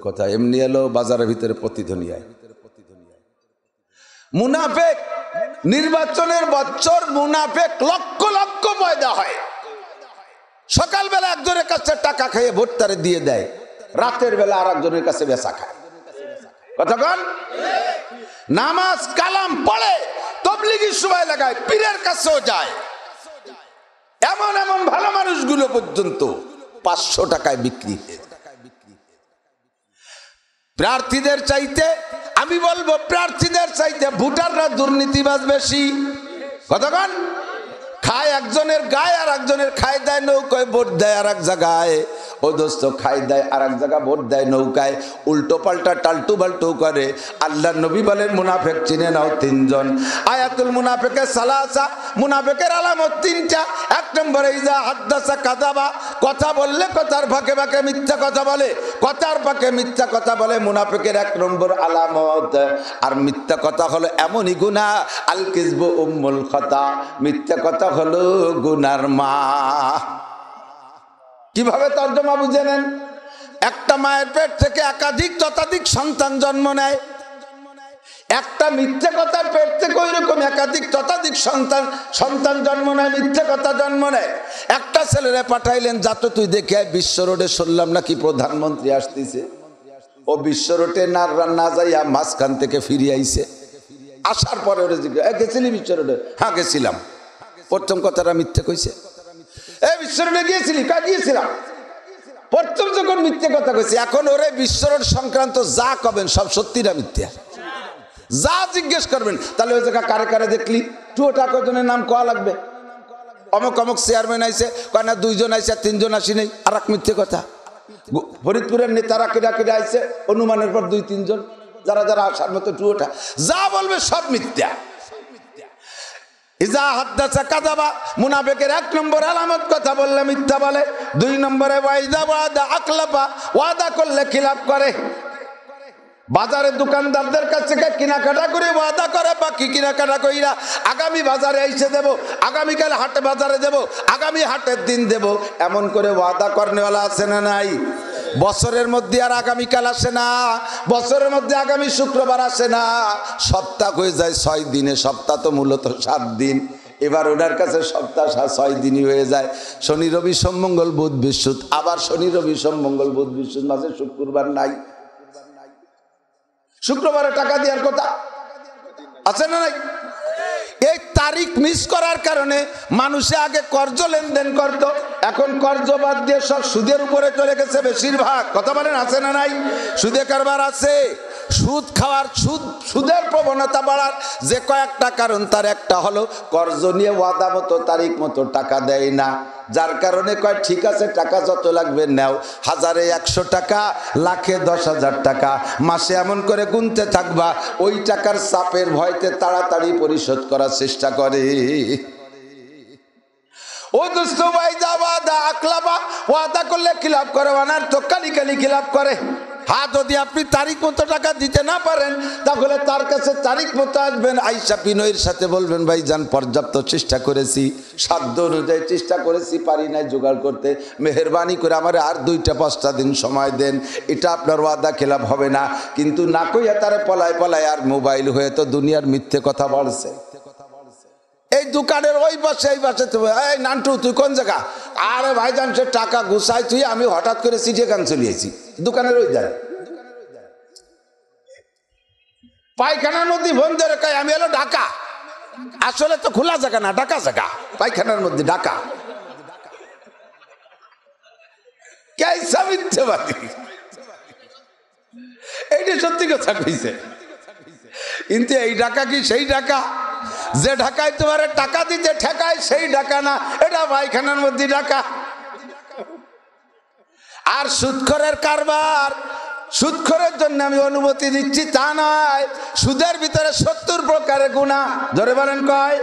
কথা এমনি এলো বাজারের ভিতরে প্রতিধ্বনি হয়। মুনাফিক নির্বাচনের বছর মুনাফিক লক্ষ লক্ষ পয়দা হয়। সকালবেলা একজনের কাছে টাকা খেয়ে ভোট তারে দিয়ে দেয়, রাতের বেলা আর একজনের কাছে বেচা খায়, কথা কন? নামাজ কালাম পড়ে, তবলিগির সময় লাগায়, পীরের কাছেও যায়। এমন এমন ভালো মানুষগুলো পর্যন্ত 500 টাকায় বিক্রি। প্রার্থীদের চাইতে, আমি বলবো প্রার্থীদের চাইতে ভোটাররা দুর্নীতিবাজ বেশি, কতক্ষণ খায় একজনের গায়ে আর একজনের খায় দেয় নৌকায়, ভোট দেয় আর এক জায়গায়। ও দোস্ত, খাই দেয় আর এক জায়গা, ভোট দেয় নৌকায়, উল্টো পাল্টা টাল্টু বাল্টু করে। আল্লাহ নবী বলেন মুনাফিক চিনে নাও 3 জন। আয়াতুল মুনাফিকের সালাসা, মুনাফিকের আলামত 3টা। 1 নম্বরে ইজা হাদ্দাসা কাযাবা, কথা বললে কথার ফাঁকে ফাঁকে মিথ্যা কথা বলে, কথার ফাঁকে মিথ্যা কথা বলে, মুনাফিকের 1 নম্বর আলামত। আর মিথ্যা কথা হলো এমনই গুনাহ, আল কিযবু উম্মুল খাতা, মিথ্যা কথা হলো গুনার মা। কিভাবে তর্জমা বুঝে নেন? একটা মায়ের পেট থেকে একাধিক শতাধিক সন্তান জন্ম নেয়, একটা মিথ্যে কথার পেট থেকে ওই রকম একাধিক শতাধিক সন্তান জন্ম নেয়, মিথ্যে কথা জন্ম নেয়। একটা ছেলেরে পাঠাইলেন, যাতে তুই দেখে বিশ্ব রোডে শুনলাম নাকি প্রধানমন্ত্রী আসতেছে। ও বিশ্ব রোডে না যাইয়া মাঝখান থেকে ফিরে আইছে। আসার পরে ওরে জিজ্ঞাসা, গেছিলি বিশ্ব রোডে? হ্যাঁ গেছিলাম। প্রথম কথাটা মিথ্যে কইছে। এই বিশ্ব রোডে গিয়েছিলি? গিয়েছিলাম। প্রথম যখন মিথ্যে কথা কইছে, এখন ওরে বিশ্ব রোড সংক্রান্ত যা কবেন সব সত্যিটা মিথ্যা। যা জিজ্ঞেস করবেন, তাহলে ওই জায়গা কারে কারে দেখলি, 2 টাকা জনের নাম কোয়া লাগবে। অমুক অমুক চেয়ারম্যান আইছে, কয় না 2 জন আইছে, 3 জন আসি নেই, আর এক মিথ্যে কথা। ফরিদপুরের নেতারা কেডা কেডা আইছে, অনুমানের পর 2-3 জন, যারা যারা আসার মতো 2 টা, যা বলবে সব মিথ্যা। ইজা হাদ্দাসা কাযাবা, মুনাফিকের 1 নম্বর আলামত, কথা বললে মিথ্যা বলে। 2 নম্বরে ওয়াইদা ওয়াদা আকলাফা, ওয়াদা করলে খিলাফ করে। বাজারে দোকানদারদের কাছ থেকে কেনাকাটা করে ওয়াদা করে, বাকি কেনাকাটা কইরা আগামী বাজারে এসে দেব, আগামীকাল হাটে বাজারে দেব, আগামী হাটের দিন দেব, এমন করে ওয়াদা করনেওয়ালা আছে না নাই? বছরের মধ্যে আর আগামীকাল আসে না, বছরের মধ্যে আগামী শুক্রবার আসে না, সপ্তাহ হয়ে যায় 6 দিনে। সপ্তাহ তো মূলত 7 দিন, এবার ওনার কাছে সপ্তাহ 6 দিনই হয়ে যায়। শনি রবি সোম মঙ্গল বুধ বৃহস্পতি, আবার শনি রবি সোম মঙ্গল বুধ বৃহস্পতি, মাঝে শুক্রবার নাই। শুক্রবারে টাকা দেওয়ার কথা আছে না নাই? এই তারিখ মিস করার কারণে মানুষে আগে কর্জ লেনদেন করত, এখন কর্জ বাদ দিয়ে সব সুদের উপরে চলে গেছে বেশিরভাগ, কথা বলেন আছে না নাই? সুদে কারবার আছে, সুদ খাওয়ার, সুদের প্রবণতা বাড়ার যে কয়েকটা কারণ, তার একটা হলো কর্জ নিয়ে ওয়াদা মতো তারিখ মতো টাকা দেয় না, যার কারণে কয় ঠিক আছে টাকা যত লাগবে নাও, 1000-এ 100 টাকা, লাখে 10,000 টাকা, মাসে এমন করে গুনতে থাকবা, ওই টাকার চাপের ভয়তে তাড়াতাড়ি পরিশোধ করার চেষ্টা করে। ও দোস্ত ভাই, যা ওয়াদা আকলাবা, ওয়াদা করলে খিলাফ করে, ওয়ানার তো কালি কালি খিলাফ করে। হ্যাঁ, যদি আপনি তারিখ মতো টাকা দিতে না পারেন তাহলে তার কাছে তারিখ মতো আসবেন, আইসা বিনয়ের সাথে বলবেন ভাই যান পর্যাপ্ত চেষ্টা করেছি, সাধ্য অনুযায়ী চেষ্টা করেছি, পারি নাই জোগাড় করতে, মেহেরবানি করে আমার আর 2-5টা দিন সময় দেন, এটা আপনার ওয়াদা খেলাপ হবে না। কিন্তু না কইয়া তারে পলায় পলায় আর মোবাইল হয়ে তো দুনিয়ার মিথ্যে কথা বলছে। এই দোকানের ওই পাশে এই পাশে, এই নান্টু তুই কোন জায়গা? আরে ভাইজান সে টাকা গুছাই তুই, আমি হঠাৎ করে চিঠিখান চলিয়েছি দোকানের ওই জায়গায়। পায়খানার মধ্যে ফোন ধরে কয় আমি হলো ঢাকা, আসলে তো খোলা জায়গা না, ঢাকা জায়গা, পায়খানার মধ্যে ঢাকা। কেসা মিথ্যেবাদী, এইটা সত্যি কথা কইছে। কিন্তু এই ঢাকা কি সেই ঢাকা? যে ঢাকায় তোমার টাকা দিতে ঠেকায় সেই ঢাকা না, এটা পায়খানার মধ্যে ঢাকা। আর সুদখোরের কারবার, সুদখোরের জন্য আমি অনুমতি দিচ্ছি তা নয়। সুদের ভিতরে 70 প্রকারের গুনাহ, ধরে বলেন কয়?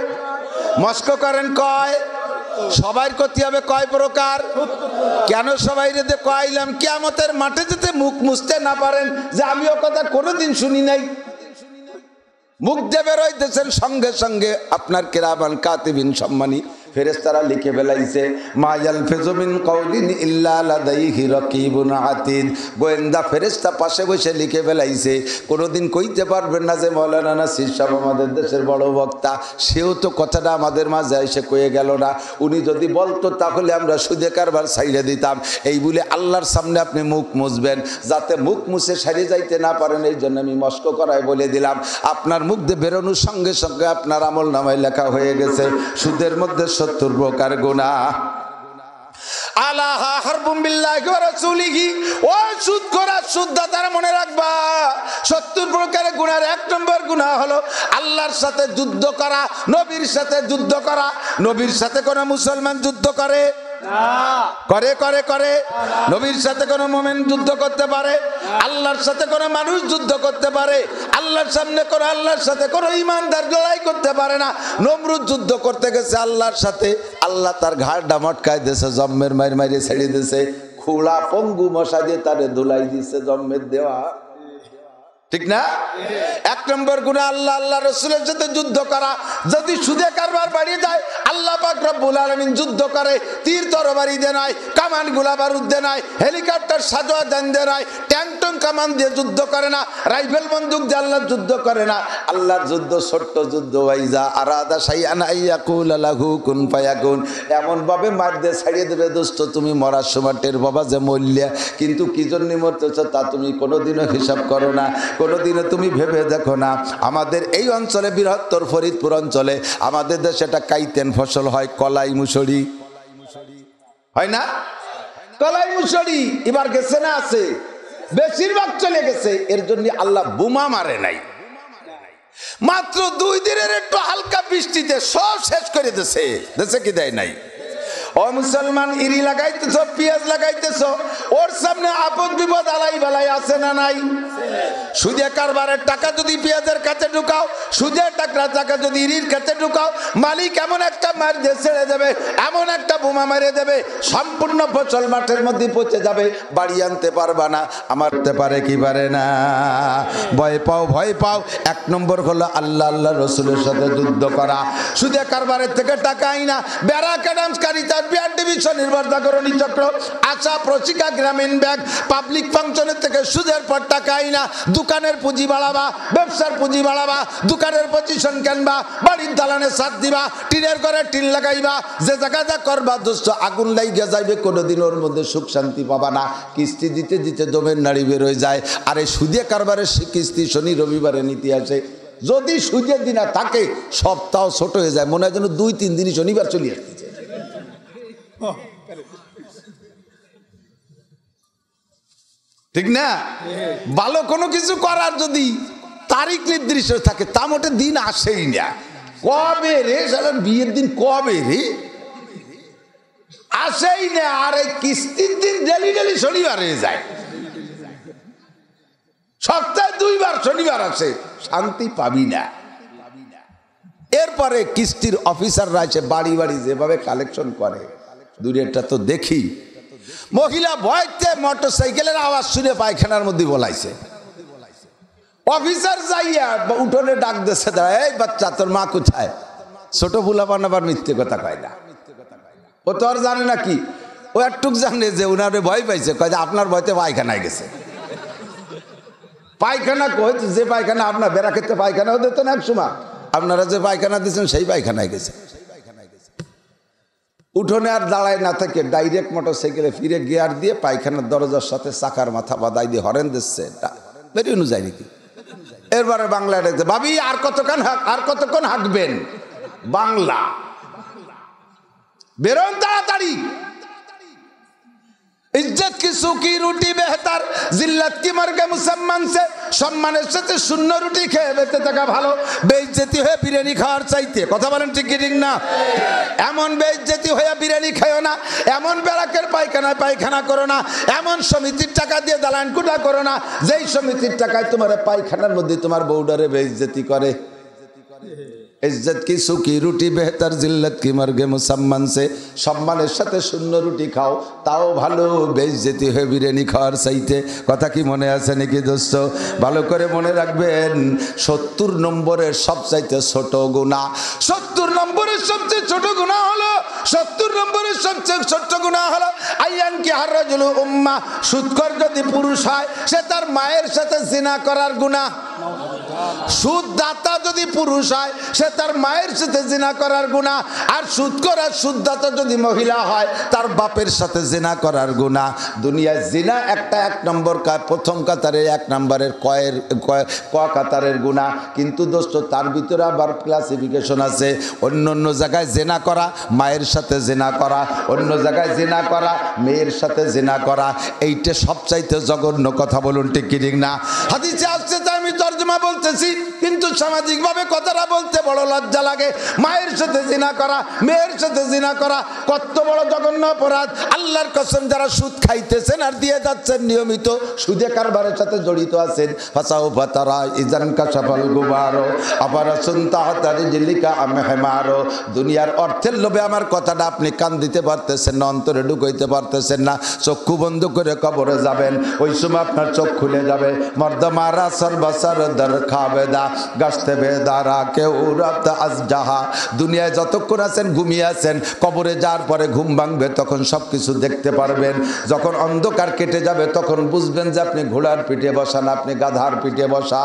মস্ক করেন কয়? সবাই করতে হবে কয় প্রকার? কেন সবাই রেতে কয়াইলাম? কিয়ামতের মাঠে যেতে মুখ মুছতে না পারেন যে আমি ও কথা কোনোদিন শুনি নাই। মুখ দিয়ে বেরোইতেছেন সঙ্গে সঙ্গে আপনার কিরামান কাতিবিন সম্মানী ফেরেশতারা লিখে ফেলাইছে, মা ইয়ালফিযু মিন কাউলিন ইল্লা লাদাইহি রাকিবুন আতীদ। গোয়েন্দা ফেরেশতা পাশে বসে লিখে ফেলাইছে। কোনোদিন কইতে পারবেন না যে মাওলানা নাসির সাহেব আমাদের দেশের বড় বক্তা, সেও তো কথাটা আমাদের মাঝে এসে কয়ে গেল না। উনি যদি বলতো তাহলে আমরা সুদে কারবার ছাইড়ে দিতাম। এই বলে আল্লাহর সামনে আপনি মুখ মুছবেন, যাতে মুখ মুছে সারিয়ে যাইতে না পারেন, এই জন্য আমি মস্ক করায় বলে দিলাম। আপনার মুখ দিয়ে বেরোনোর সঙ্গে সঙ্গে আপনার আমল নামায় লেখা হয়ে গেছে সুদের মধ্যে 70 প্রকার গুনাহ। আলাহা হারবুম বিল্লাহি ওয়া রাসূলিহি। ও সুদখোরা সুদদাতারা মনে রাখবা, 70 প্রকারের গুনার 1 নম্বর গুনাহ হলো আল্লাহর সাথে যুদ্ধ করা, নবীর সাথে যুদ্ধ করা। নবীর সাথে কোন মুসলমান যুদ্ধ করে না? করে করে করে। নবীর সাথে কোন মুমিন যুদ্ধ করতে পারে? আল্লাহর সাথে কোন মানুষ যুদ্ধ করতে পারে? আল্লাহর সামনে কোন আল্লাহর সাথে কোন ঈমানদার লড়াই করতে পারে না। নমরুদ যুদ্ধ করতে গেছে আল্লাহর সাথে, আল্লাহ তার ঘাড়টা মটকায় দিয়েছে, জম্মের মাইর মাইরে ছেড়ে দিয়েছে, খোলা পঙ্গু মশা দিয়ে তারে ধুলাই দিচ্ছে জম্মের দেওয়া, ঠিক না? 1 নম্বর গুনাহ আল্লাহ আল্লাহ রাসূলের সাথে যুদ্ধ করা। যদি সুদে কারবার বাড়িয়ে যায়, আল্লাহ পাক রব্বুল আলামিন যুদ্ধ করে তীর তরবারি দিয়ে নয়, কামান গোলা বারুদ দিয়ে নয়, হেলিকপ্টার সাজোয়া যান দিয়ে নয়, ট্যাঙ্ক টং কামান দিয়ে যুদ্ধ করে না, রাইফেল বন্দুক দিয়ে আল্লাহ যুদ্ধ করে না। আল্লাহর যুদ্ধ ছোট্ট যুদ্ধ, ওয়াইজা আরাদা শাইআন আইয়াকুল লাহু কুন ফায়াকুন। এমন ভাবে মার দিয়ে ছাড়িয়ে দেবে, দোস্ত তুমি মরার সময় টের বাবা যে মরলে, কিন্তু কি জন্য মরতেছ তা তুমি কোনোদিনও হিসাব করো না, কোনোদিনও তুমি ভেবে দেখো না। আমাদের এই অঞ্চলে, বৃহত্তর ফরিদপুর অঞ্চলে, আমাদের দেশে একটা কাইতেন ফসল হয়, কলাই মুসুরি হয় না? কলাই মুসুরি এবার গেছে না আছে, বেশিরভাগ চলে গেছে। এর জন্য আল্লাহ বোমা মারে নাই, মাত্র 2 দিনের একটু হালকা বৃষ্টিতে সব শেষ করে দিয়েছে। দেশে কি দেয় নাই? ও মুসলমান, ইরি লাগাইতেছ, পেঁয়াজ লাগাইতেছ, ওর সামনে আপদ বিপদ আলাই বালাই আছে না নাই? সুদে কারবারের টাকা যদি পেঁয়াজের কাছে ঢুকাও, সুদের টাকা যদি ইরির কাছে ঢুকাও, মালিক এমন একটা মার দিয়ে ছেড়ে দেবে, এমন একটা বোমা মেরে দেবে, সম্পূর্ণ ফসল মাঠের মধ্যে পচে যাবে, বাড়ি আনতে পারবা না। আমারতে পারে কি পারে না? ভয় পাও, ভয় পাও। 1 নম্বর হলো আল্লাহ আল্লাহ রসুলের সাথে যুদ্ধ করা। সুদে কারবারের থেকে টাকা আইনা, ব্যারাক অ্যাডামসকারিতা, বিআর ডিভিশন, নির্বাচনী চক্র, আশা, প্রশিকা, গ্রামীণ ব্যাংক, পাবলিক ফাংশনের থেকে সুদের পর টাকা আইনা দোকানের পুঁজি বাড়াবা, ব্যবসার পুঁজি বাড়াবা, দোকানের পজিশন কেনবা, বাড়ির দালানে ছাদ দিবা, টিনের ঘরে টিন লাগাইবা, যে জায়গা যা করবা দোস্ত আগুন লাইগা যাইবে, কোনোদিন ওর মধ্যে সুখ শান্তি পাবা না। কিস্তি দিতে দিতে দমের নাড়ি বের হয়ে যায়। আর এই সুদে কারবারের কিস্তি শনি রবিবারে নিতে আসে। যদি সুদের দিন থাকে, সপ্তাহ ছোট হয়ে যায়, মনে হয় যেন 2-3 দিনই শনিবার চলে আসতেছে। ঠিক না? ভালো কোনো কিছু করার যদি তারিখ নির্দিষ্ট থাকে, তা মোটে দিন আসেই না। কবে রে সালাম বিয়ের দিন, কবে রে আসেই না। আর এই কিস্তির দিন ডেলি ডেলি শনিবার হয়ে যায়। সপ্তাহে 2 বার শনিবার আসে, শান্তি পাবি না। এরপরে কিস্তির অফিসাররা এসে বাড়ি বাড়ি যেভাবে কালেকশন করে, দূরেরটা তো দেখি, মহিলা ভয়তে মোটর সাইকেলের আওয়াজ শুনে পায়খানার মধ্যে বলাইছে। অফিসার যাইয়া উঠোনে ডাক দিচ্ছে, এই বাচ্চা তোর মা কোথায়? ছোট বুলা বানাবার মিথ্যে কথা কয় না, ও তো আর জানে না কি, ও একটুক জানে যে উনারে ভয় পাইছে, কয় যে আপনার ভয়তে পায়খানায় গেছে। পায়খানা কই, যে পায়খানা আপনার বেড়া খেতে পায়খানাও দিত না এক সময়, আপনারা যে পায়খানা দিচ্ছেন সেই পায়খানায় গেছে। উঠোনে আর দাঁড়ায় না থেকে ডাইরেক্ট মোটর সাইকেলে ফিরে গিয়ার দিয়ে পায়খানার দরজার সাথে চাকার মাথা বাদাই দিয়ে হরেন দিচ্ছে, বেরিয়ে যায় নাকি। এরবারে বাংলা ডাকছে, ভাবি আর কতক্ষণ হাঁকবেন? বাংলা বেরোন তাড়াতাড়ি। ইজ্জত কি সুখী রুটি বেহতার, জিল্লাত কি মরগে মুসলমান সে। সম্মানের সাথে শূন্য রুটি খেয়ে বেঁচে থাকা ভালো, বেইজ্জতি হয়ে বিরিয়ানি খাওয়ার চাইতে। কথা বলেন ঠিক কি ঠিক না? এমন বেইজ্জতি হয়ে বিরিয়ানি খাও না, এমন বেড়াকের পায়খানায় পায়খানা করো না, এমন সমিতির টাকা দিয়ে দালান কুটা করো না যেই সমিতির টাকায় তোমার পায়খানার মধ্যে তোমার বউডারে বেইজ্জতি করে। ইজ্জত কি সুখী রুটি বেহতার, জিল্লত কি মরগে মুসলমান সে। সম্মানের সাথে শূন্য রুটি খাও তাও ভালো, বেইজ্জতি হয়ে বিরিয়ানি খাওয়ার চাইতে। কথা কি মনে আছে নাকি দোস্ত? ভালো করে মনে রাখবেন, 70 নম্বরের সবচাইতে ছোট গুনাহ, 70 নম্বরের সবচেয়ে ছোট গুনাহ হলো, 70 নম্বরের সবচেয়ে ছোট গুনাহ হলো আইয়ান কি হারাজুল উম্মাহ। সুদখোর যদি পুরুষ হয় সে তার মায়ের সাথে জিনা করার গুনাহ। সুদদাতা যদি পুরুষ হয় সে তার মায়ের সাথে জিনা করার গুনাহ। আর সুদখোর আর সুদদাতা যদি মহিলা হয় তার বাপের সাথে জিনা করার গুনাহ। দুনিয়ায় জিনা একটা 1 নম্বর, প্রথম কাতারের 1 নম্বরের ক কাতারের গুনাহ। কিন্তু দোস্ত তার ভিতরে আবার ক্লাসিফিকেশন আছে। অন্য জায়গায় জিনা করা মায়ের সাথে জিনা করা, অন্য জায়গায় জিনা করা মেয়ের সাথে জিনা করা, এইটা সবচাইতে জঘন্য। কথা বলুন ঠিক কি ঠিক না? হাদিসে আসছে, তাই আমি তর্জমা বলতেছি, কিন্তু সামাজিকভাবে কথাটা বলতে বড় লজ্জা লাগে। মায়ের সাথে জিনা করা, মেয়ের সাথে জিনা করা কত বড় জঘন্য অপরাধ। আল্লাহর কসম, যারা সুদ খাইতেছেন আর দিয়ে যাচ্ছেন নিয়মিত, সুদে কারবারের সাথে জড়িত আছেন, ফাসাও ফাতারা ইজান কাশাফাল গুবারো আপারাসুন তাহতারি জিলিকা আমহেমারো। দুনিয়ার অর্থের লোভে আমার কথাটা আপনি কান দিতে পারতেছেন না, অন্তরে ঢুকাইতে পারতেছেন না, চক্ষু বন্ধ করে কবরে যাবেন, ওই সময় আপনার চোখ খুলে যাবে। মর্দমারা সর্বসার দর খাবেদা গাছতে বেদারা কেউ রাত আজ যাহা। দুনিয়ায় যতক্ষণ আছেন ঘুমিয়ে আছেন, কবরে যাওয়ার পরে ঘুম ভাঙবে, তখন সব কিছু দেখতে পারবেন। যখন অন্ধকার কেটে যাবে তখন বুঝবেন যে আপনি ঘোড়ার পিঠে বসা না, আপনি গাধার পিঠে বসা।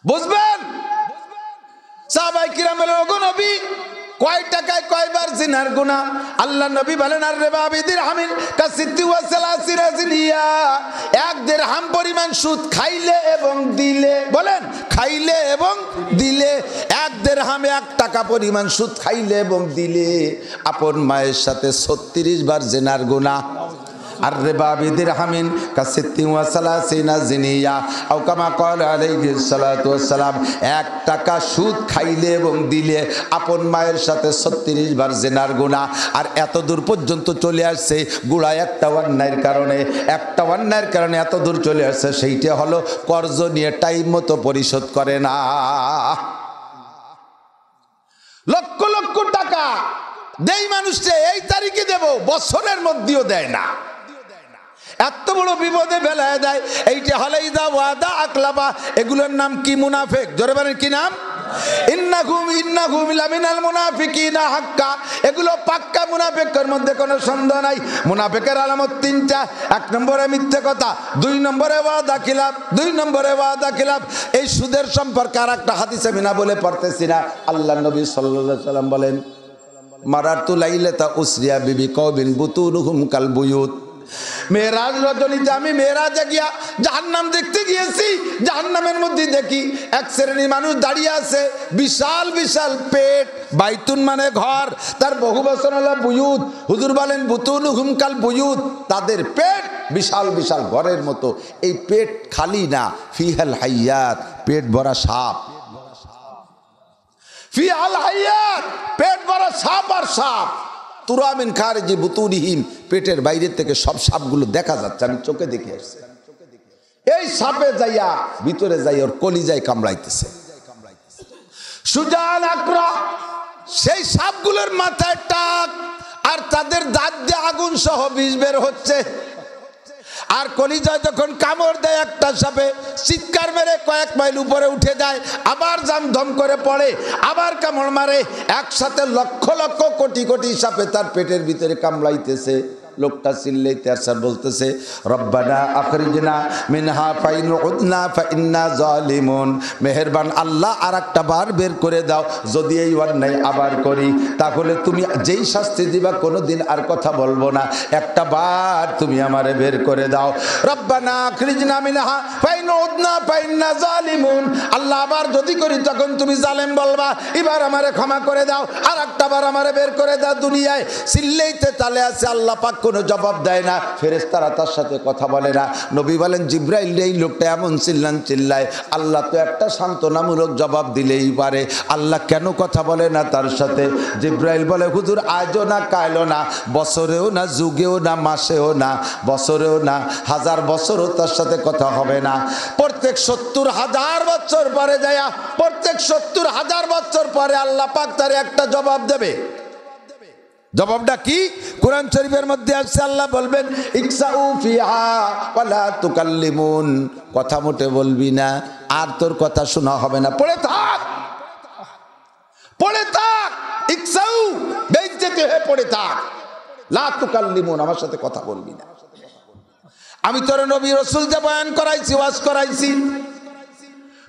বুঝবেন? সাহাবায়ে কিরামের ওগো নবী, কয় টাকায় কয়বার জিনার গুনাহ? আল্লাহ নবী বলেন, আর রিবা বিদিরহামিন কাসিত্তি ওয়া সালাসিনা জিনিয়া। 1 দিরহাম পরিমাণ সুদ খাইলে এবং দিলে, বলেন খাইলে এবং দিলে, 1 দিরহামে 1 টাকা পরিমাণ সুদ খাইলে এবং দিলে আপন মায়ের সাথে 36 বার জিনার গুনাহ। আর রিবা বিদিরহামিন কাসিত্তি ওয়া সালাসিনা জিনিয়া আও কামা ক্বালা আলাইহিস সালাতু ওয়াস সালাম। 1 টাকা সুদ খাইলে এবং দিলে আপন মায়ের সাথে 36 বার জিনার গুনাহ। আর এত দূর পর্যন্ত চলে আসছে গুড়ায় একটা অন্যায়ের কারণে এত দূর চলে আসছে, সেইটা হলো কর্জ নিয়ে টাইম মতো পরিশোধ করে না। লক্ষ লক্ষ টাকা দেই মানুষকে, এই তারিখে দেব, বছরের মধ্যেও দেয় না। এত বড় বিপদে ফেলায় দেয়। এইটা হলো ইদা ওয়াদা আকলাবা। এগুলোর নাম কি? মুনাফিক। জোরে বলেন কি নাম? ইন্নাহুম লামিনাল মুনাফিকিনা হাক্কা। এগুলো পাক্কা মুনাফিকের মধ্যে কোনো সন্দেহ নাই। মুনাফিকের আলামত 3টা। 1 নম্বরে মিথ্যে কথা, 2 নম্বরে ওয়াদা খিলাফ। এই সুদের সম্পর্কে আর একটা হাদিস আমি না বলে পারতেছি না। আল্লাহ নবী সাল্লাল্লাহু আলাইহি সাল্লাম বলেন, মারারতু লাইলাতা উসরিয়া বিবি কওমিন বুতুনুহুম কাল বুয়ুত। মেরাজ রজনীতে আমি মেরাজে গিয়া জাহান্নাম দেখতে গিয়েছি। জাহান্নামের মধ্যে দেখি 1 শ্রেণীর মানুষ দাঁড়িয়ে আছে, বিশাল বিশাল পেট। বাইতুন মানে ঘর, তার বহু বচন হলো বুয়ুত। হুজুর বলেন বুতুনুহুম কাল বুয়ুত, তাদের পেট বিশাল বিশাল ঘরের মতো। এই পেট খালি না, ফিহাল হাইয়াত, পেট ভরা সাপ। ফিহাল হাইয়াত, পেট ভরা সাপ আর সাপ। তুরামিন খারিজি বুতুনিহিম, পেটের বাইরে থেকে সব সাপগুলো দেখা যাচ্ছে, আমি চোখে দেখে আসছি। এই সাপে যাইয়া ভিতরে যাই ওর কলিজায় কামড়াইতেছে। সুজান আকরা, সেই সাপগুলোর মাথায় টাক আর তাদের দাঁত দিয়ে আগুন সহ বিষ বের হচ্ছে। আর কলিজায় যখন কামড় দেয় একটা সাপে, চিৎকার মেরে কয়েক মাইল উপরে উঠে যায়, আবার জাম ধম করে পড়ে, আবার কামড় মারে, একসাথে লক্ষ লক্ষ কোটি কোটি সাপে তার পেটের ভিতরে কামড়াইতেছে। লোকটা চিল্লাইতে আর বলতেছে, রব্বানা আখরিজনা মিনহা ফাইন উদনা ফাইন্না জালিমুন, মেহেরবান আল্লাহ আর একটা বার বের করে দাও, যদি এই অন্যায় আবার করি তাহলে তুমি যেই শাস্তি দিবা কোনোদিন আর কথা বলবো না, একটা বার তুমি আমারে বের করে দাও। রব্বানা আখরিজনা মিনহা ফাইন উদনা ফাইন্না জালিমুন, আল্লাহ আবার যদি করি তখন তুমি জালেম বলবা, এবার আমারে ক্ষমা করে দাও, আর একটা বার আমারে বের করে দাও দুনিয়ায়। চিল্লাইতে তালে আছে, আল্লাহ পাক কোনো জবাব দেয় না, ফেরেশতারা তার সাথে কথা বলে না। নবী বলেন, জিব্রাইল এই লোকটা এমন চিল্লায়, আল্লাহ তো একটা সান্ত্বনামূলক জবাব দিলেই পারে, আল্লাহ কেন কথা বলে না তার সাথে? জিব্রাইল বলে, হুজুর আজও না কাইলো না, বছরেও না, যুগেও না, মাসেও না, বছরেও না, 1000 বছরও তার সাথে কথা হবে না। প্রত্যেক 70,000 বছর পরে যায়া, প্রত্যেক 70,000 বছর পরে আল্লাহ পাক তার একটা জবাব দেবে। জবাবটা কি? কোরআন শরীফের মধ্যে আছে, আল্লাহ বলবেন, ইকসাউ ফিহা ওয়ালা তুকাল্লিমুন, কথা মোটে বলবি না, আর তোর কথা শোনা হবে না, পড়ে থাক, পড়ে থাক, ইকসাউ বেইজ্জতি হয়ে পড়ে থাক, লা তুকাল্লিমুন, আমার সাথে কথা বলবি না। আমি তোর নবী রাসূল যে বয়ান করাইছি, ওয়াজ করাইছি,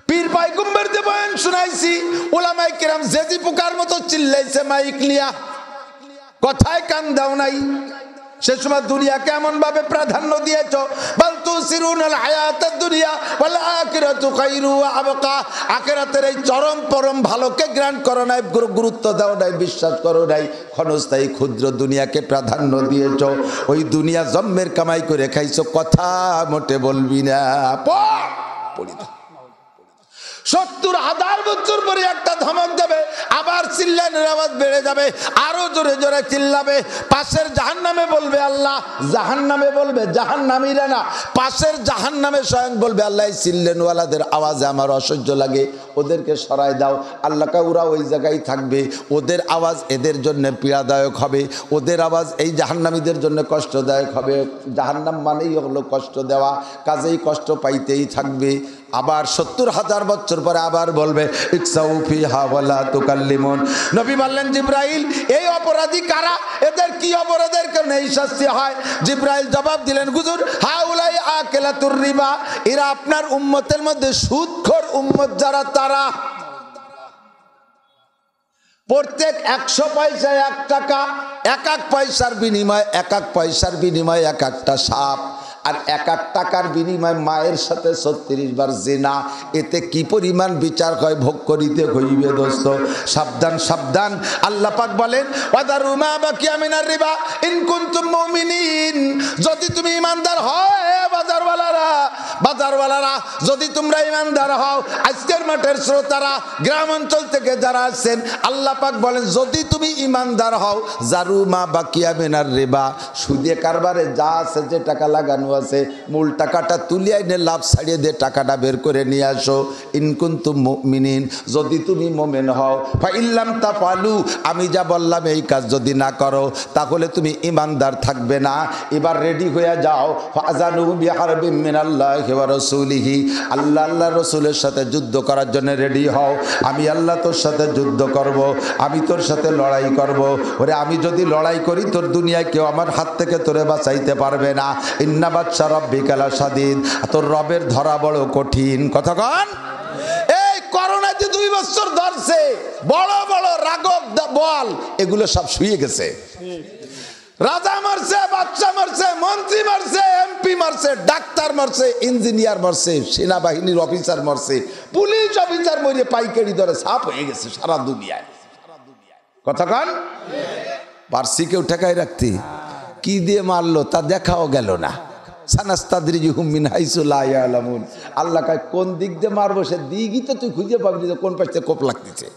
পীর পাইগম্বর যে বয়ান শোনাইছি, উলামায়ে কিরাম জেজি পোকার মতো চিল্লাইছে মাইক নিয়া, কথায় কান দাও নাই। সে সময় দুনিয়াকে এমন ভাবে প্রাধান্য দিয়েছো, বাল তুসিরুনাল হায়াতাদ দুনিয়া ওয়াল আখিরাতু খায়রু ওয়া আবকা, আখিরাতের এই চরম পরম ভালোকে গ্রান্ট করো নাই, গুরুত্ব দাও নাই, বিশ্বাস করো নাই, ক্ষণস্থায়ী ক্ষুদ্র দুনিয়াকে প্রাধান্য দিয়েছো, ওই দুনিয়া জন্মের কামাই করে খাইছো, কথা মোটে বলবি না, পড়ি না। 70,000 বছর পরে একটা ধমক দেবে, আবার চিল্লানোর আওয়াজ বেড়ে যাবে, আরো জোরে জোরে চিল্লাবে। পাশের জাহান্নামে বলবে আল্লাহ, জাহান্নামে বলবে, জাহান্নামীরা না, পাশের জাহান্নামে স্বয়ং বলবে, আল্লাহ এই চিল্লানওয়ালাদের আওয়াজে আমার অসহ্য লাগে, ওদেরকে সরাই দাও। আল্লাহ কা ওরা ওই জায়গায় থাকবে, ওদের আওয়াজ এদের জন্য পীড়াদায়ক হবে, ওদের আওয়াজ এই জাহান্নামীদের জন্য কষ্টদায়ক হবে। জাহান্নাম মানেই হলো কষ্ট দেওয়া, কাজেই কষ্ট পাইতেই থাকবে। আবার 70,000 বছর পরে আবার বলবে, ইকসাউ ফিহা ওয়ালা তুকাল্লিমুন। নবী বললেন, জিব্রাইল এই অপরাধী কারা, এদের কি অপরাধের কারণে এই শাস্তি হয়? জিব্রাইল জবাব দিলেন, হুজুর হাউলাই আকিলাতুর রিবা, এরা আপনার উম্মতের মধ্যে সুদখোর উম্মত যারা, তারা প্রত্যেক 100 পয়সায় 1 টাকা, এক এক পয়সার বিনিময়, এক এক পয়সার বিনিময় এক একটা সাপ, আর এক এক টাকার বিনিময় মায়ের সাথে 36 বার জিনা। এতে কি পরিমাণ বিচার হয় ভোগ করিতে হইবে দোস্ত, সাবধান সাবধান। আল্লাহ পাক বলেন, ওয়াদারু মা বাকিয়া মিনার রিবা ইন কুনতুম মুমিনিন, যদি তুমি ইমানদার হও, বাজারওয়ালারা, বাজারওয়ালারা যদি তোমরা ইমানদার হও, আজকের মাঠের শ্রোতারা, গ্রাম অঞ্চল থেকে যারা আছেন, আল্লাহ পাক বলেন, যদি তুমি ইমানদার হও, জারু মা বাকিয়া মিনার রিবা, সুদে কারবারে যা আছে, যে টাকা লাগানো আছে, মূল টাকাটা তুলিয়ে এনে লাভ ছাড়িয়ে দিয়ে টাকাটা বের করে নিয়ে আসো। ইন কুনতুম মুমিনিন, যদি তুমি মুমিন হও, ফা ইল্লাম তাফালু, আমি যা বললাম এই কাজ যদি না করো, তাহলে তুমি ইমানদার থাকবে না। এবার রেডি হয়ে যাও, ফাজানু বিহারবিম মিনাল্লাহি ওয়া রাসূলিহি, আল্লাহ আল্লাহ রসুলের সাথে যুদ্ধ করার জন্য রেডি হও। আমি আল্লাহ তোর সাথে যুদ্ধ করব, আমি তোর সাথে লড়াই করব। ওরে আমি যদি লড়াই করি, তোর দুনিয়ায় কেউ আমার হাত থেকে তোরে বাঁচাইতে পারবে না। ইন্না বাদশা রাব্বিকা লাশাদীদ, তোর রবের ধরা বড় কঠিন। কথা কন, এই করোনা যে 2 বছর ধরছে, বড় বড় রাগব বল এগুলো সব শুয়ে গেছে। রাজা মারছে, বাচ্চা মারছে, মন্ত্রী মারছে, এমপি মারছে, ডাক্তার মারছে, ইঞ্জিনিয়ার মারছে, সেনাবাহিনীর অফিসার মারছে, পুলিশ অফিসার মরে পাইকারি দরে সাপ হয়ে গেছে সারা দুনিয়ায়। কথা কন, পারসি কেউ ঠেকাই রাখতে, কি দিয়ে মারলো তা দেখাও গেল না। সানাস্তাদরিজুহুম মিন হাইসু লা ইয়ালামুন, আল্লাহ কয় কোন দিক দিয়ে মারবো সে দিকই তো তুই খুঁজে পাবি না, কোন পাশে কোপ লাগতেছে।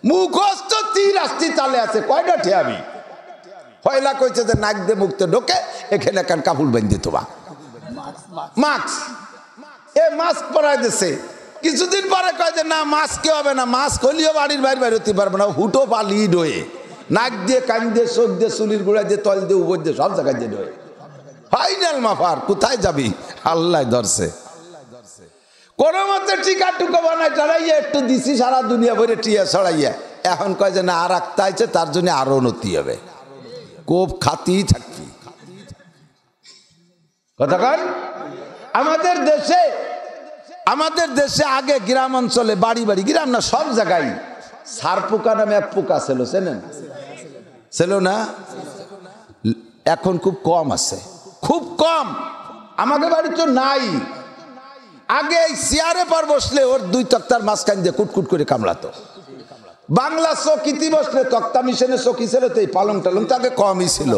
মুখস্থ তীর আসতি তালে আছে, কয়টা ঠেয়াবি? হয়লা কইছে যে নাক দিয়ে মুখতে ঢোকে, এখানে কান কাপড় বেঁধে তোবা মাস্ক, এ মাস্ক পরাই দিছে। কিছুদিন পরে কয় যে না মাস্ক হবে না, মাস্ক হলিও বাড়ির বাইরে বাইরে হতে পারবে না, হুটো পালি ডোয়ে নাক দিয়ে, কান দিয়ে, চোখ দিয়ে, চুলির গোড়া দিয়ে, তল দিয়ে, উপর দিয়ে, সব জায়গায় দিয়ে ঢোয়। ফাইনাল মাফার, কোথায় যাবি? আল্লাহ ধরছে। কোন মতে টিকা টুকা বানায় চড়াইয়া একটু দিছি, সারা দুনিয়া ভরে টিয়া ছড়াইয়া। এখন কয় যে না আর রাখতে আছে, তার জন্য আরো উন্নতি হবে। কোপ খাতেই থাকবি। কথা কন। আমাদের দেশে আগে গ্রাম অঞ্চলে বাড়ি বাড়ি, গ্রাম না সব জায়গায় সার পোকা নামে এক পোকা ছিল, চেনেন? ছিল না? এখন খুব কম আছে, খুব কম। আমাদের বাড়ি তো নাই। আগে এই চেয়ারে পর বসলে ওর দুই তক্তার মাঝখান দিয়ে কুটকুট করে কামড়াতো। বাংলা চকিতে বসলে, তক্তা মিশনে চকি ছিল তো, এই পালং টালং তো আগে কমই ছিল।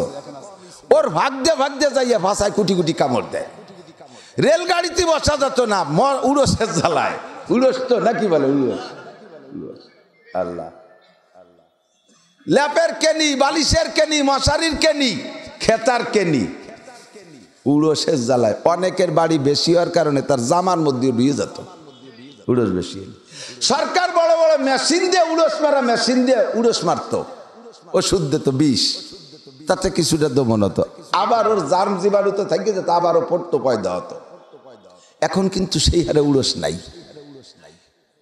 ওর ভাগ্যে যাইয়া ভাষায় কুটি কুটি কামড় দেয়। রেলগাড়িতে বসা যেত না, উড়োসের জ্বালায়। উড়োস তো নাকি বলে? উড়োস। আল্লাহ, ল্যাপের কেনি, বালিশের কেনি, মশারির কেনি, খেতার কেনি, উড়োসের জ্বালায়। অনেকের বাড়ি বেশি হওয়ার কারণে তার জামার মধ্যে ঢুয়ে যেত উড়োস বেশি। সরকার বড় বড় মেশিন দিয়ে উড়োস মারা, মেশিন দিয়ে উড়োস মারত, ওষুধ দিত বিষ, তাতে কিছুটা দমন হতো। আবার ওর জার্ম জীবাণুতে থেকে যেত, আবারও পড়তো, পয়দা হতো। এখন কিন্তু সেই হারে উড়োস নাই।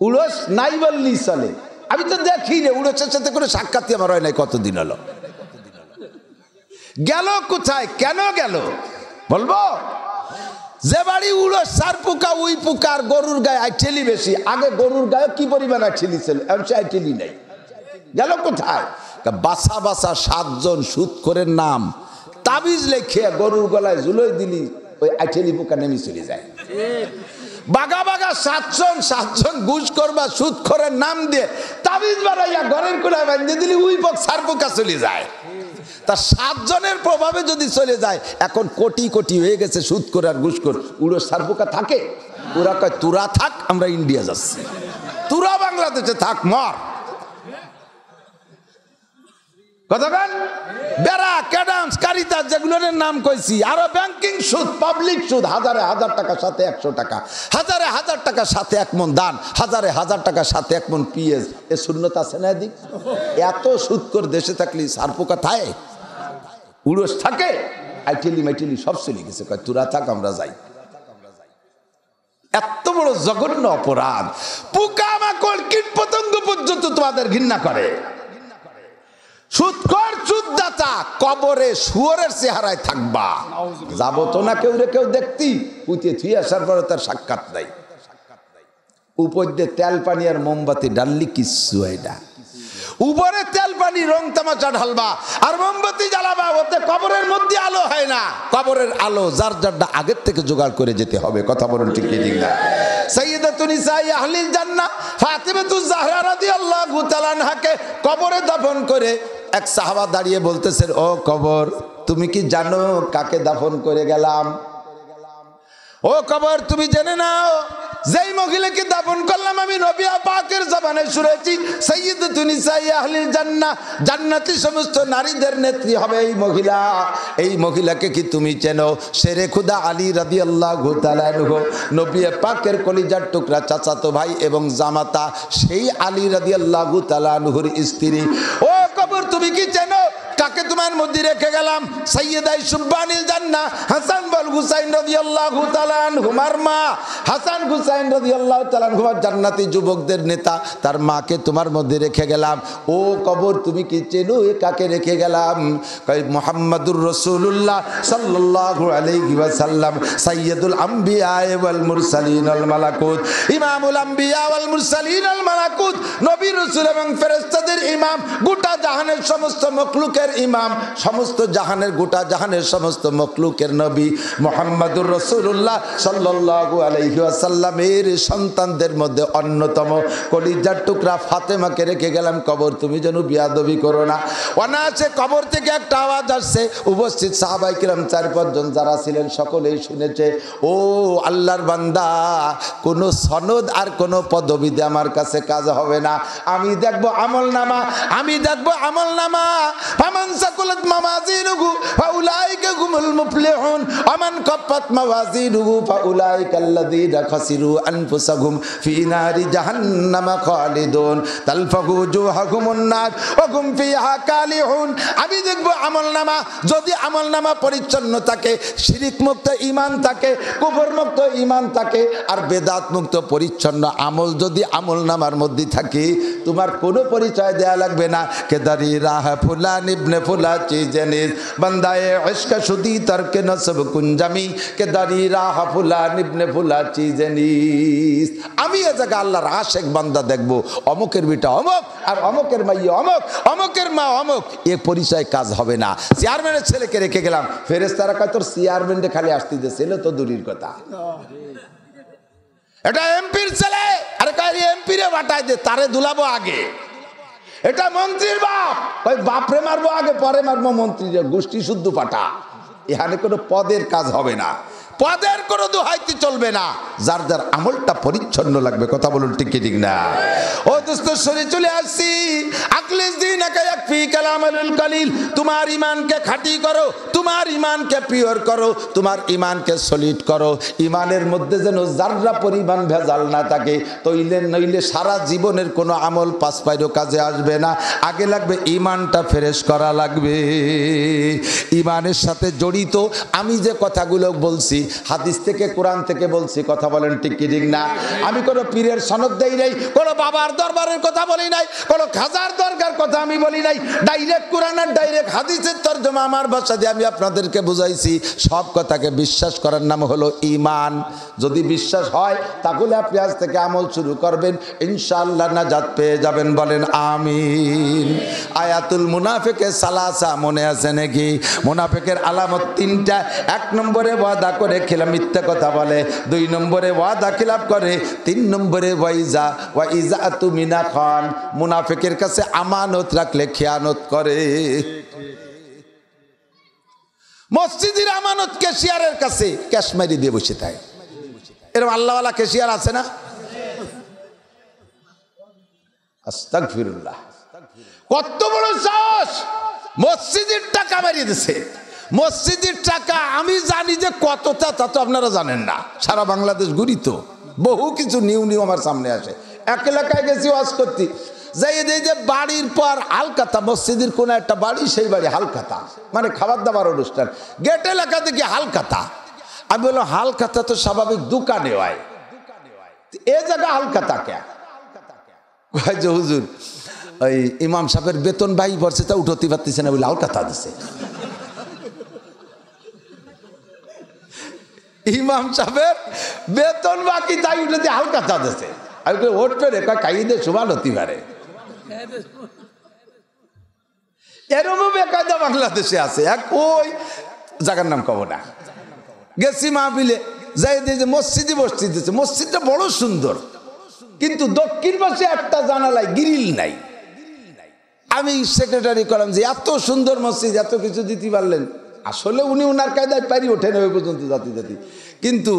উড়োস নাই বললেই চলে। আমি তো দেখি রে, উড়োসের সাথে করে সাক্ষাৎই আমার হয় নাই। কতদিন হলো গেল, কোথায় কেন গেল বলবো? যে বাড়ি উড়োস, সার পোকা, উই পোকার, গরুর গায়ে আইটেলি বেশি। আগে গরুর গায়ে কি পরিমাণ আইটেলি ছিল, এখন সে আইটেলি নাই। গেল কোথায়? বাসা বাসা 7 জন সুদখোরের নাম তাবিজ লেখে গরুর গলায় ঝুলোই দিলি, ওই আইটেলি পোকা নেমে চলে যায়। বাগা বাগা 7 জন ঘুষ করবা সুদখোরের নাম দিয়ে তাবিজ বানাইয়া ঘরের কোলায় বাঁধিয়ে দিলি, উই পোক সার পোকা চলে যায়। তা 7 জনের প্রভাবে যদি চলে যায়, এখন কোটি কোটি হয়ে গেছে সুদখোর আর ঘুষখোর। উড়ো সার পোকা থাকে? ওরা কয় তোরা থাক, আমরা ইন্ডিয়া যাচ্ছি, তোরা বাংলাদেশে থাক, মর। কতক্ষণ বেড়া, ক্যাডামস, কারিতাস, যেগুলোর নাম কইছি, আরো ব্যাংকিং সুদ, পাবলিক সুদ, হাজারে হাজার টাকা সাথে 100 টাকা, হাজারে হাজার টাকা সাথে 1 মণ দান, হাজারে হাজার টাকা সাথে 1 মণ পিএস। এ শূন্যতা আছে না? এদিক এত সুদ করে দেশে থাকলে সার পোকা থাকে? উড়োস থাকে? আইটেলি মাইটেলি সব চলে গেছে, কয় তোরা থাক, আমরা যাই। এত বড় জঘন্য অপরাধ। পোকা মাকড়, কীট পতঙ্গ পর্যন্ত তোমাদের ঘৃণা করে। সুদখোর, সুদদাতা, কবরে শুয়োরের চেহারায় থাকবা। যাবো তো না কেউ রে কেউ দেখতি, পুঁতিয়ে থুয়ে আসার পরে তার সাক্ষাৎ নাই। উপর দিয়ে তেল পানি আর মোমবাতি ডাললি কিচ্ছু হয় না। উপরে তেল পানি রং তামাচা ঢালবা আর মোমবাতি জ্বালাবা, ওতে কবরের মধ্যে আলো হয় না। কবরের আলো যার যারটা আগের থেকে জোগাড় করে যেতে হবে। কথা বলুন ঠিক কি ঠিক না? সাইয়্যিদাতুন নিসাই আহলিল জান্নাহ ফাতিমাতুজ জাহরা রাদিয়াল্লাহু তাআলা আনহাকে কবরে দাফন করে এক সাহাবা দাঁড়িয়ে বলতেছেন, ও কবর, তুমি কি জানো কাকে দাফন করে গেলাম? ও কবর, তুমি জেনে নাও, যেই মহিলাকে দাফন করলাম আমি নবী পাকের জবানে শুনেছি, সাইয়্যিদাতুন নিসাই আহলিল জান্নাহ, জান্নাতি সমস্ত নারীদের নেত্রী হবে এই মহিলা। এই মহিলাকে কি তুমি চেনো? শেরে খুদা আলী রাদিয়াল্লাহু তাআলা আনহু, নবী পাকের কলিজার টুকরা চাচাতো ভাই এবং জামাতা সেই আলী রাদিয়াল্লাহু তাআলা আনহুর স্ত্রী। ও কবর, তুমি কি চেনো কাকে তোমার মধ্যে রেখে গেলাম? সাইয়্যিদাই সুবহানিল জান্নাহ হাসান ওয়াল হুসাইন রাদিয়াল্লাহু তাআলা আনহুমার মা। হাসান হুসাইন রাদিয়াল্লাহু তাআলা আনহুমা জান্নাতি যুবকদের নেতা, তার মাকে তোমার মধ্যে রেখে গেলাম। ও কবর, তুমি কি চেনো কাকে রেখে গেলাম? কই মুহাম্মাদুর রাসূলুল্লাহ সাল্লাল্লাহু আলাইহি ওয়াসাল্লাম, সাইয়্যিদুল আম্বিয়া ওয়াল মুরসালিন ওয়াল মালাকুত, ইমামুল আম্বিয়া ওয়াল মুরসালিন ওয়াল মালাকুত, নবী রাসূল এবং ফেরেশতাদের ইমাম, গোটা জাহানের সমস্ত মখলুকের ইমাম, সমস্ত জাহানের, গোটা জাহানের সমস্ত মখলুকের নবী মুহাম্মাদুর রাসূলুল্লাহ সাল্লাল্লাহু আলাইহি ওয়াসাল্লামের সন্তানদের মধ্যে অন্যতম কলিজার টুকরা ফাতেমাকে রেখে গেলাম। কবর, তুমি যেন বিয়াদবি করো না। অনায়াসে কবর থেকে একটা আওয়াজ আসছে। উপস্থিত সাহাবায়ে কিরাম 4-5 জন যারা ছিলেন সকলেই শুনেছে, ও আল্লাহর বান্দা, কোনো সনদ আর কোনো পদবিতে আমার কাছে কাজ হবে না। আমি দেখবো আমলনামা, আমি দেখবো আমলনামা। ফামান সাকুলাত মাওয়াজিনুহু ফাউলাইকা হুমুল মুফলিহুন ওয়া মান খাফফাত মাওয়াজিনুহু ফাউলাইকা আল্লাযীনা খাসিরু আনফুসাহুম ফি নারি জাহান্নামা খালিদুন তালফাহু জুহাহুমুন নার ওয়া হুম ফিহা কালিহুন। আমি দেখব আমলনামা যদি আমলনামা পরিচ্ছন্ন থাকে, শিরিক মুক্ত ঈমান থাকে, কুফর মুক্ত ঈমান থাকে, আর বেদাত মুক্ত পরিচ্ছন্ন আমল যদি আমলনামার মধ্যে থাকে, তোমার কোনো পরিচয় দেয়া লাগবে না। কেদারি রাহ ফুলান ইবনে ফুলা চিজনিস বান্দায়ে ইশক শুদি তরকে নসব কুঞ্জামি কেদারি রাহ ফুলান ইবনে ফুলা চিজনিস। আমি এ জায়গা আল্লাহর আশেক বান্দা দেখব, অমুকের বেটা অমুক আর অমুকের মাইয়া অমুক, অমুকের মা অমুক, এ পরিচয় কাজ হবে না। চেয়ারম্যানের ছেলেকে রেখে গেলাম, ফেরেশতারা কয় তোর চেয়ারম্যানকে খালি আসতে দিয়েছিল তো দূরের কথা, এটা এমপির ছেলে, আরে কয় এমপি রে বাটাই দে, তারে দুলাবো আগে। এটা মন্ত্রীর বাপ, ওই বাপরে মারবো আগে পরে মারবো মন্ত্রীর, গোষ্ঠী শুদ্ধ পাঠা। এখানে কোনো পদের কাজ হবে না, পদের কোনো দুহাইতি চলবে না, যার যার আমলটা পরিচ্ছন্ন লাগবে। কথা বলুন ঠিক কি ঠিক না? ও দোস্ত সরে চলে আসছি, আকলিস দিনাকা ইয়াকফি কালামুল কালিল। তোমার ঈমানকে খাঁটি করো, তোমার ঈমানকে পিওর করো, তোমার ঈমানকে সলিড করো। ঈমানের মধ্যে যেন যাররা পরিমাণ ভেজাল না থাকে, তইলে নইলে সারা জীবনের কোনো আমল পাঁচ পাইরও কাজে আসবে না। আগে লাগবে ঈমানটা ফ্রেশ করা লাগবে। ঈমানের সাথে জড়িত আমি যে কথাগুলো বলছি, হাদিস থেকে কোরআন থেকে বলছি। কথা বলেন ঠিক কি ঠিক না? আমি কোনো পীরের সনদ দেই নাই, কোনো বাবার দরবারের কথা বলি নাই, কোনো খাজার দরকার কথা আমি বলি নাই। ডাইরেক্ট কোরআন আর ডাইরেক্ট হাদিসের তরজমা আমার ভাষা দিয়ে আমি আপনাদেরকে বুঝাইছি। সব কথাকে বিশ্বাস করার নাম হলো ঈমান। যদি বিশ্বাস হয় তাহলে আপনি আজ থেকে আমল শুরু করবেন, ইনশাআল্লাহ নাজাত পেয়ে যাবেন। বলেন আমিন। আয়াতুল মুনাফিকে সালাসা মনে আছে নাকি? মুনাফিকের আলামত তিনটা। এক নম্বরে ওয়াদা করে খেলা মিথ্যা কথা বলে, দুই নম্বরে ওয়াদা খিলাফ করে, তিন নম্বরে ওয়াইজা তুমিনা খান, মুনাফিকের কাছে আমানত রাখলে খেয়ানত করে। মসজিদের আমানত ক্যাশিয়ারের কাছে ক্যাশ মারি দিয়ে বসে থাকে। এরকম আল্লাহওয়ালা ক্যাশিয়ার আছে না? আস্তাগফিরুল্লাহ। কত বড় সাহস, মসজিদের টাকা মারিয়ে দিছে। মসজিদের টাকা আমি জানি যে কতটা, তা তো আপনারা জানেন না। সারা বাংলাদেশ ঘুরি তো, বহু কিছু নিউ আমার সামনে আসে। এক এলাকায় গেছি ওয়াজ করতে, যাই এই যে বাড়ির পর হালকাতা, মসজিদের কোন একটা বাড়ি, সেই বাড়ি হালকাতা, মানে খাবার দাবার অনুষ্ঠান। গেট এলাকা দেখি হালকাতা। আমি বললাম হালকাতা তো স্বাভাবিক দোকানে হয়, এ জায়গা হালকাতা কে? যে হুজুর ওই ইমাম সাহেবের বেতন ভাই পড়ছে, তা উঠতে পারতেছে না বলে হালকাতা দিছে। ইমাম সাহেবের বেতন বাকি, তাই উঠে হালকাতা দিছে। আমি উঠবে রে কাইদে সুবান হতে পারে। এরকম বেকায়দা বাংলাদেশে আছে। এক ওই জায়গার নাম কব না, গেছি মাহফিলে, যাই যে মসজিদে বসতে দিচ্ছে। মসজিদটা বড় সুন্দর, কিন্তু দক্ষিণ পাশে একটা জানালায় গ্রিল নাই। আমি সেক্রেটারি করলাম যে এত সুন্দর মসজিদ, এত কিছু দিতে পারলেন। আসলে উনি ওনার কায়দায় পারি ওঠেন ওই পর্যন্ত জাতি জাতি, কিন্তু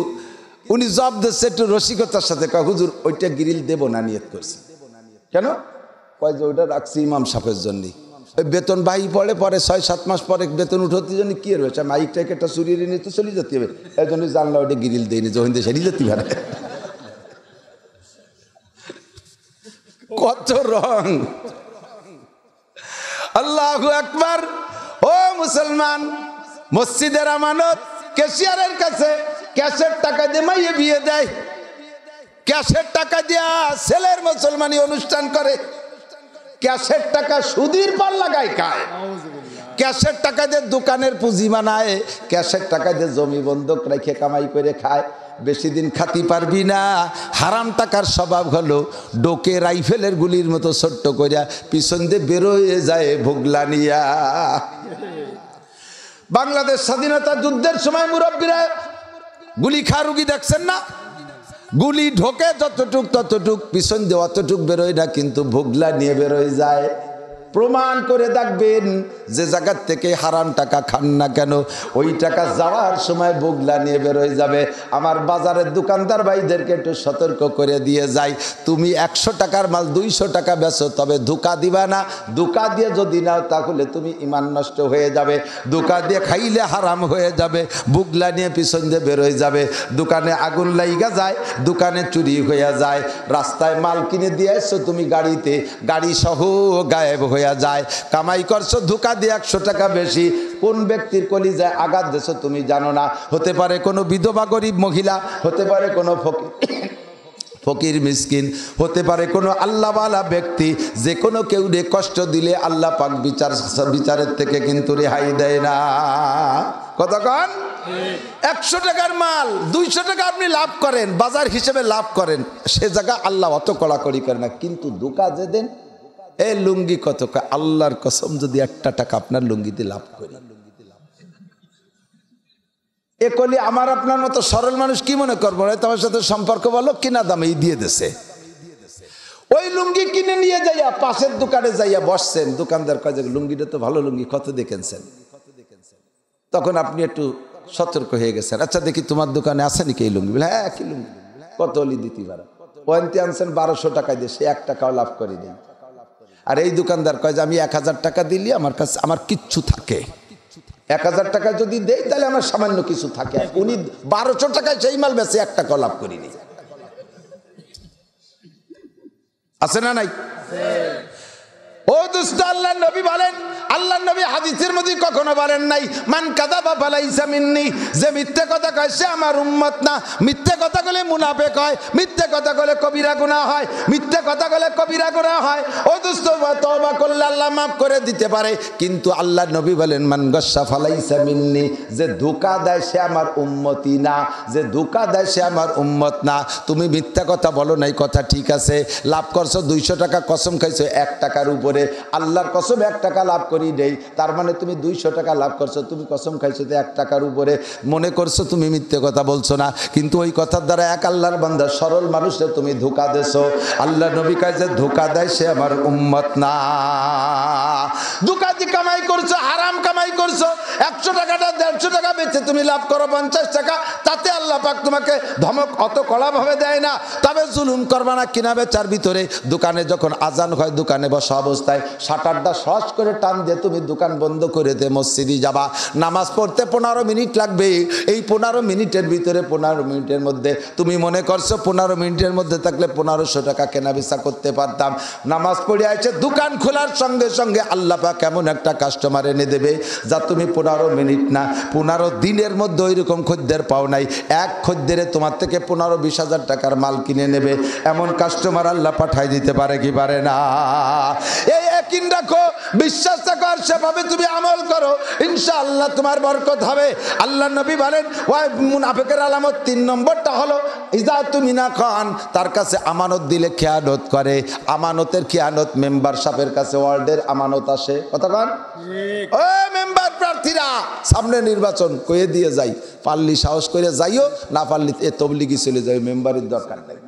উনি জব দিচ্ছে একটু রসিকতার সাথে, কয় হুজুর ওইটা গ্রিল দেব না, নিয়ত করছি। কেন? কয় যে ওইটা রাখছি ইমাম সাহেবের জন্য। ওই বেতন বাই পড়ে, পরে 6-7 মাস পরে বেতন উঠতে জন্য কি রয়েছে, মাইকটাকে একটা সরিয়ে নিয়ে তো চলে যেতে হবে। এই জন্য জানলা ওইটা গ্রিল দেয়নি, যখন দিয়ে সেরিয়ে যেতে পারে। কত রং! আল্লাহু আকবার। ও মুসলমান, মসজিদের আমানত ক্যাশিয়ারের কাছে। ক্যাশের টাকা দিয়ে মাইয়ে বিয়ে দেয়, ক্যাশের টাকা দিয়া ছেলের মুসলমানি অনুষ্ঠান করে, ক্যাশের টাকা সুদের পার লাগায় খায়, ক্যাশের টাকা দিয়ে দোকানের পুঁজি বানায়, ক্যাশের টাকা দিয়ে জমি বন্ধক রেখে কামাই করে খায়। বেশি দিন খাতি পারবি না। হারাম টাকার স্বভাব হলো ডোকে রাইফেলের গুলির মতো ছোট্ট করিয়া পিছন দিয়ে বেরোয় যায় ভোগলা নিয়া। বাংলাদেশ স্বাধীনতা যুদ্ধের সময় মুরব্বীরা গুলি খা রুগী দেখছেন না? গুলি ঢোকে যতটুক ততটুক, পিছন দিয়ে অতটুক বেরোয় না, কিন্তু ভোগলা নিয়ে বেরোয় যায়। প্রমাণ করে দেখবেন যে জায়গার থেকে হারাম টাকা খান না কেন, ওই টাকা যাওয়ার সময় বুগলা নিয়ে বেরোয় যাবে। আমার বাজারের দোকানদার ভাইদেরকে একটু সতর্ক করে দিয়ে যাই, তুমি 100 টাকার মাল 200 টাকা বেচো, তবে ধোঁকা দিবা না। ধোঁকা দিয়ে যদি নাও তাহলে তুমি ইমান নষ্ট হয়ে যাবে, ধোঁকা দিয়ে খাইলে হারাম হয়ে যাবে, বুগলা নিয়ে পিছন দিয়ে বেরোয় যাবে। দোকানে আগুন লাইগা যায়, দোকানে চুরি হয়ে যায়, রাস্তায় মাল কিনে দিয়ে আসছো তুমি গাড়িতে, গাড়ি সহ গায়েব হয়ে যায়। কামাই করছো ধোঁকা দিয়ে 100 টাকা বেশি, কোন ব্যক্তির কলিজায় আঘাত দিছো তুমি জানো না। হতে পারে কোনো বিধবা গরিব মহিলা, হতে পারে কোনো ফকির মিসকিন, হতে পারে কোনো আল্লাহওয়ালা ব্যক্তি। যে কোনো কেউ রে কষ্ট দিলে আল্লাহ পাক বিচারের থেকে কিন্তু রেহাই দেয় না। কতক্ষণ 100 টাকার মাল 200 টাকা আপনি লাভ করেন, বাজার হিসেবে লাভ করেন, সে জায়গা আল্লাহ অত কড়াকড়ি করে না। কিন্তু ধোঁকা যে দেন, এ লুঙ্গি কত, আল্লাহর কসম যদি 1 টাকা আপনার লুঙ্গিতে লাভ করি, এ কলি আমার আপনার মতো সরল মানুষ কি মনে করবো, তোমার সাথে সম্পর্ক বলো কিনা দামে দিয়ে দেশে। ওই লুঙ্গি কিনে নিয়ে যাইয়া পাশের দোকানে যাইয়া বসছেন, দোকানদার কয় যে লুঙ্গিটা তো ভালো লুঙ্গি, কত দেখেছেন? তখন আপনি একটু সতর্ক হয়ে গেছেন, আচ্ছা দেখি তোমার দোকানে আছে নাকি এই লুঙ্গি? হ্যাঁ, কি লুঙ্গি, কত অলি দিতে পারো? ওয়ান্তি আনছেন 1200 টাকায় দিয়ে, সে 1 টাকাও লাভ করি নেই। আর এই দোকানদার কয় যে আমি 1000 টাকা দিলি আমার কাছে আমার কিচ্ছু থাকে, 1000 টাকা যদি দেই তাহলে আমার সামান্য কিছু থাকে। উনি 1200 টাকায় সেই মাল বেচে 1 টাকা লাভ করিনি। আছে না নাই? ও দোস্ত, আল্লাহ নবী বলেন, আল্লাহ নবী হাদিসের মধ্যে কখনো বলেন নাই মান কাযাবা ফালাইসা মিন্নি, যে মিথ্যে কথা কয় সে আমার উম্মত না। মিথ্যে কথা বলে মুনাফিক হয়, মিথ্যে কথা বলে কবিরা গুনাহ হয়, মিথ্যে কথা বলে কবিরা গুনাহ হয়। ও দোস্ত, তওবা করলে আল্লাহ মাফ করে দিতে পারে, কিন্তু আল্লাহ নবী বলেন মান গাশশা ফালাইসা মিন্নি, যে ধোঁকা দেয় সে আমার উম্মতি না, যে ধোঁকা দেয় সে আমার উম্মত না। তুমি মিথ্যা কথা বলো নাই, কথা ঠিক আছে, লাভ করছো 200 টাকা, কসম খাইছো 1 টাকার উপরে, আল্লাহর কসম 1 টাকা লাভ করি নেই, তার মানে তুমি 200 টাকা লাভ করছো, তুমি কসম খাইছো 1 টাকার উপরে, মনে করছো তুমি মিথ্যে কথা বলছো না, কিন্তু ওই কথার দ্বারা এক আল্লাহর বান্দা সরল মানুষে তুমি ধোঁকা দেছো। আল্লাহ নবী কয় যে ধোঁকা দেয় সে আমার উম্মত না। ধোঁকা দিয়ে কামাই করছো, হারাম কামাই করছো, 100 টাকাটা 150 টাকা বেচে তুমি লাভ করো 50 টাকা, তাতে আল্লাহ পাক তোমাকে ধমক অত কড়াভাবে দেয় না। তবে জুলুম করবা না কিনা বেচার ভিতরে। দোকানে যখন আজান হয়, দোকানে বসা অবস্থায় শাটারটা সস করে টান দিয়ে তুমি দোকান বন্ধ করে দিয়ে মসজিদে যাবা, নামাজ পড়তে 15 মিনিট লাগবে। এই 15 মিনিটের ভিতরে 15 মিনিটের মধ্যে তুমি মনে করছো 15 মিনিটের মধ্যে থাকলে 1500 টাকা কেনা বেচা করতে পারতাম। নামাজ পড়ে আছে, দোকান খোলার সঙ্গে সঙ্গে আল্লাহ পাক এমন একটা কাস্টমার এনে দেবে যা তুমি 15 মিনিট না 15 দিনের মধ্যে ওই রকম খদ্দের পাও নাই। এক খদ্দেরে তোমার থেকে 15-20 হাজার টাকার মাল কিনে নেবে, এমন কাস্টমার আল্লাহ পাঠাই দিতে পারে কি পারে না? এই ইয়াকিন রাখো, বিশ্বাস রাখো, আর সেভাবে তুমি আমল করো, ইনশাআল্লাহ তোমার বরকত হবে। আল্লাহ নবী বলেন ওই মুনাফিকের আলামত 3 নম্বরটা হলো ইজা তুমিনা খান, তার কাছে আমানত দিলে খেয়ানত করে। আমানতের খেয়ানত, মেম্বার সাহেবের কাছে ওয়ার্ডের আমানত আসে, কতক্ষণ ও মেম্বার প্রার্থীরা সামনে নির্বাচন কয়ে দিয়ে যাই, পারলি সাহস করে যাইও, না পারলি এ তবলিগি চলে যাই, মেম্বারের দরকার নেই।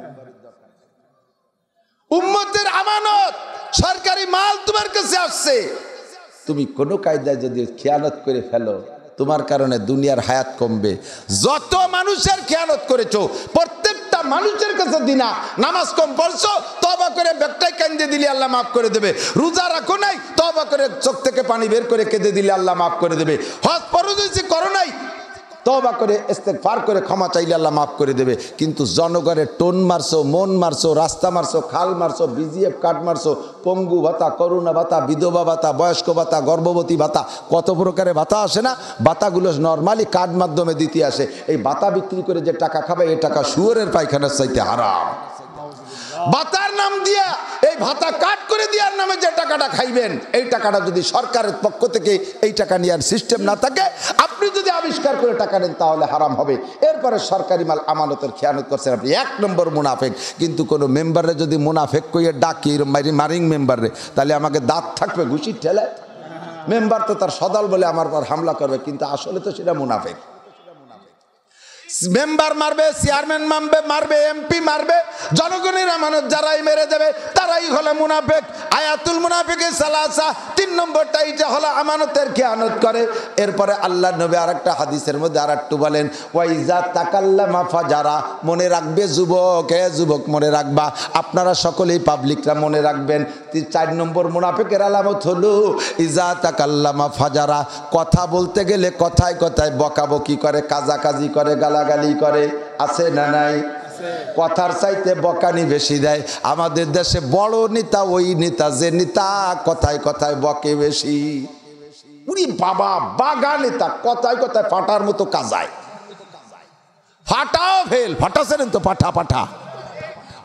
উম্মতের আমানত, সরকারি মাল তোমার কাছে আসছে, তুমি কোনো কায়দায় যদি খেয়ানত করে ফেলো, তোমার কারণে দুনিয়ার হায়াত কমবে। যত মানুষের খেয়ানত করেছো, প্রত্যেকটা মানুষের কাছে দিনা, নামাজ কম পড়ছো, তওবা করে ব্যাগটাই কান্দে দিলে আল্লাহ মাফ করে দেবে। রোজা রাখো নাই, তওবা করে চোখ থেকে পানি বের করে কেঁদে দিলে আল্লাহ মাফ করে দেবে। হজ ফরজ হয়েছে করো নাই, তওবা করে ইস্তেগফার করে ক্ষমা চাইলে আল্লাহ মাফ করে দেবে। কিন্তু জনগণের টোন মারছো, মন মারছো, রাস্তা মারছো, খাল মারছো, বিজিএফ কার্ড মারছো, পঙ্গু ভাতা, করোনা ভাতা, বিধবা ভাতা, বয়স্ক ভাতা, গর্ভবতী ভাতা, কত প্রকারের ভাতা আসে না? ভাতাগুলো নর্মালি কার্ড মাধ্যমে দিতে আসে। এই ভাতা বিক্রি করে যে টাকা খাবে, এই টাকা শুয়োরের পায়খানার চাইতে হারাম। ভাতার নাম দিয়া, এই ভাতা কাট করে দেওয়ার নামে যে টাকাটা খাইবেন, এই টাকাটা যদি সরকারের পক্ষ থেকে এই টাকা নেওয়ার সিস্টেম না থাকে, আপনি যদি আবিষ্কার করে টাকা নেন তাহলে হারাম হবে। এরপরে সরকারি মাল আমানতের খেয়ানত করছেন আপনি, 1 নম্বর মুনাফেক। কিন্তু কোনো মেম্বারে যদি মুনাফেক কইয়ে ডাকি মারিং মেম্বারে, তাহলে আমাকে দাঁত থাকবে ঘুষির ঠেলায়। মেম্বার তো তার সদল বলে আমার পর হামলা করবে, কিন্তু আসলে তো সেটা মুনাফেক। মেম্বার মারবে, চেয়ারম্যান মারবে, এমপি মারবে, জনগণের আমানত যারাই মেরে দেবে তারাই হলো মুনাফিক। আয়াতুল মুনাফিকের সালাসা 3 নম্বরটা এটা হলো আমানতের খেয়ানত করে। এরপরে আল্লাহ নবী আরেকটা হাদিসের মধ্যে আরেকটু বলেন, ওয়াইজা তাকাল্লামা ফাজারা, মনে রাখবে যুবক, যুবক মনে রাখবা, আপনারা সকলেই পাবলিকরা মনে রাখবেন। 4 নম্বর মুনাফিকের আলামত হলো ইজা তাকাল্লামা ফাজারা, কথা বলতে গেলে কথায় কথায় বকাবকি করে, কাজাকাজি করে, গালাগালি করে, আছে না নাই? কথার চাইতে বকানি বেশি দেয়। আমাদের দেশে বড় নেতা ওই নেতা যে নেতা কথায় কথায় বকে বেশি। উনি বাবা বাগা নেতা, কথায় কথায় ফাটার মতো কাজায়, ফাটাও ফেল, ফাটাছেন তো, পাঠা পাঠা,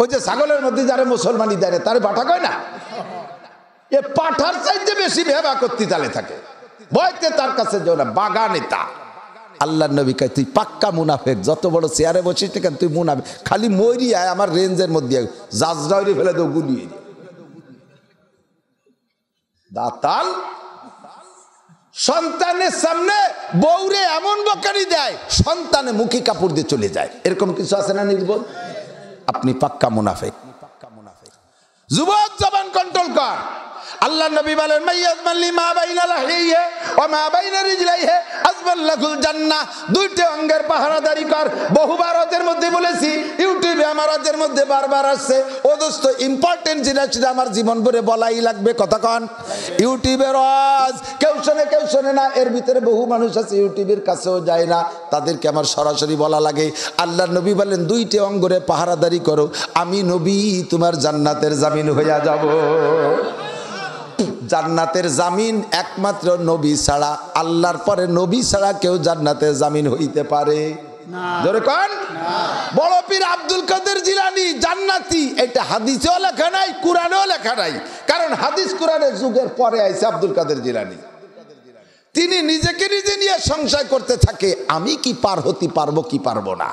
ওই যে ছাগলের মধ্যে যারা মুসলমানি দেয় তারে পাঠা কয় না, এ পাঠার চাইতে বেশি ভেবা করতে তালে থাকে, বয়তে তার কাছে যাও না, বাগা নেতা। আল্লাহ নবী কয় তুই পাক্কা মুনাফেক, যত বড় চেয়ারে বসিস কেন তুই মুনাফেক, খালি মরি আয় আমার রেঞ্জের মধ্যে, জাজরাইরে ফেলে দেও গুলিয়ে। দাতাল সন্তানের সামনে বউরে এমন বকানি দেয় সন্তানে মুখে কাপড় দিয়ে চলে যায়, এরকম কিছু আছে না নির্বোধ? আপনি পাক্কা মুনাফেক। যুবক জবান কন্ট্রোল কর। আল্লাহ নবী বলেন, মাইয়াজমাল্লি মা বাইনা লাহিহি ওয়া মা বাইনা রিজলাইহি আজবাল্লাহুল জান্নাহ, দুইটা অঙ্গের পাহারাদারি কর। বহুবার ওদের মধ্যে বলেছি, ইউটিউবে আমার ওদের মধ্যে বারবার আসছে। ও দোস্ত ইম্পর্টেন্ট জিনিসটা আমার জীবন ভরে বলাই লাগবে, কথা কন। ইউটিউবের ওয়াজ কেউ শোনে না, এর ভিতরে বহু মানুষ আছে ইউটিউবের কাছেও যায় না, তাদেরকে আমার সরাসরি বলা লাগে। আল্লাহ নবী বলেন, দুইটা অঙ্গরে পাহারাদারি করো, আমি নবী তোমার জান্নাতের জামিন হইয়া যাব। জান্নাতের জামিন একমাত্র নবী ছাড়া, আল্লাহর পরে নবী ছাড়া কেউ জান্নাতের জামিন হইতে পারে না। জোরে কোন? বড় পীর আব্দুল কাদের জিলানী জান্নাতি, এটা হাদিসেও লেখা নাই, কুরআনেও লেখা নাই, কারণ হাদিস কুরআনের যুগের পরে আইছে আব্দুল কাদের জিলানী। তিনি নিজেকে নিজে নিয়ে সংশয় করতে থাকে, আমি কি পার হতে পারবো কি পারবো না।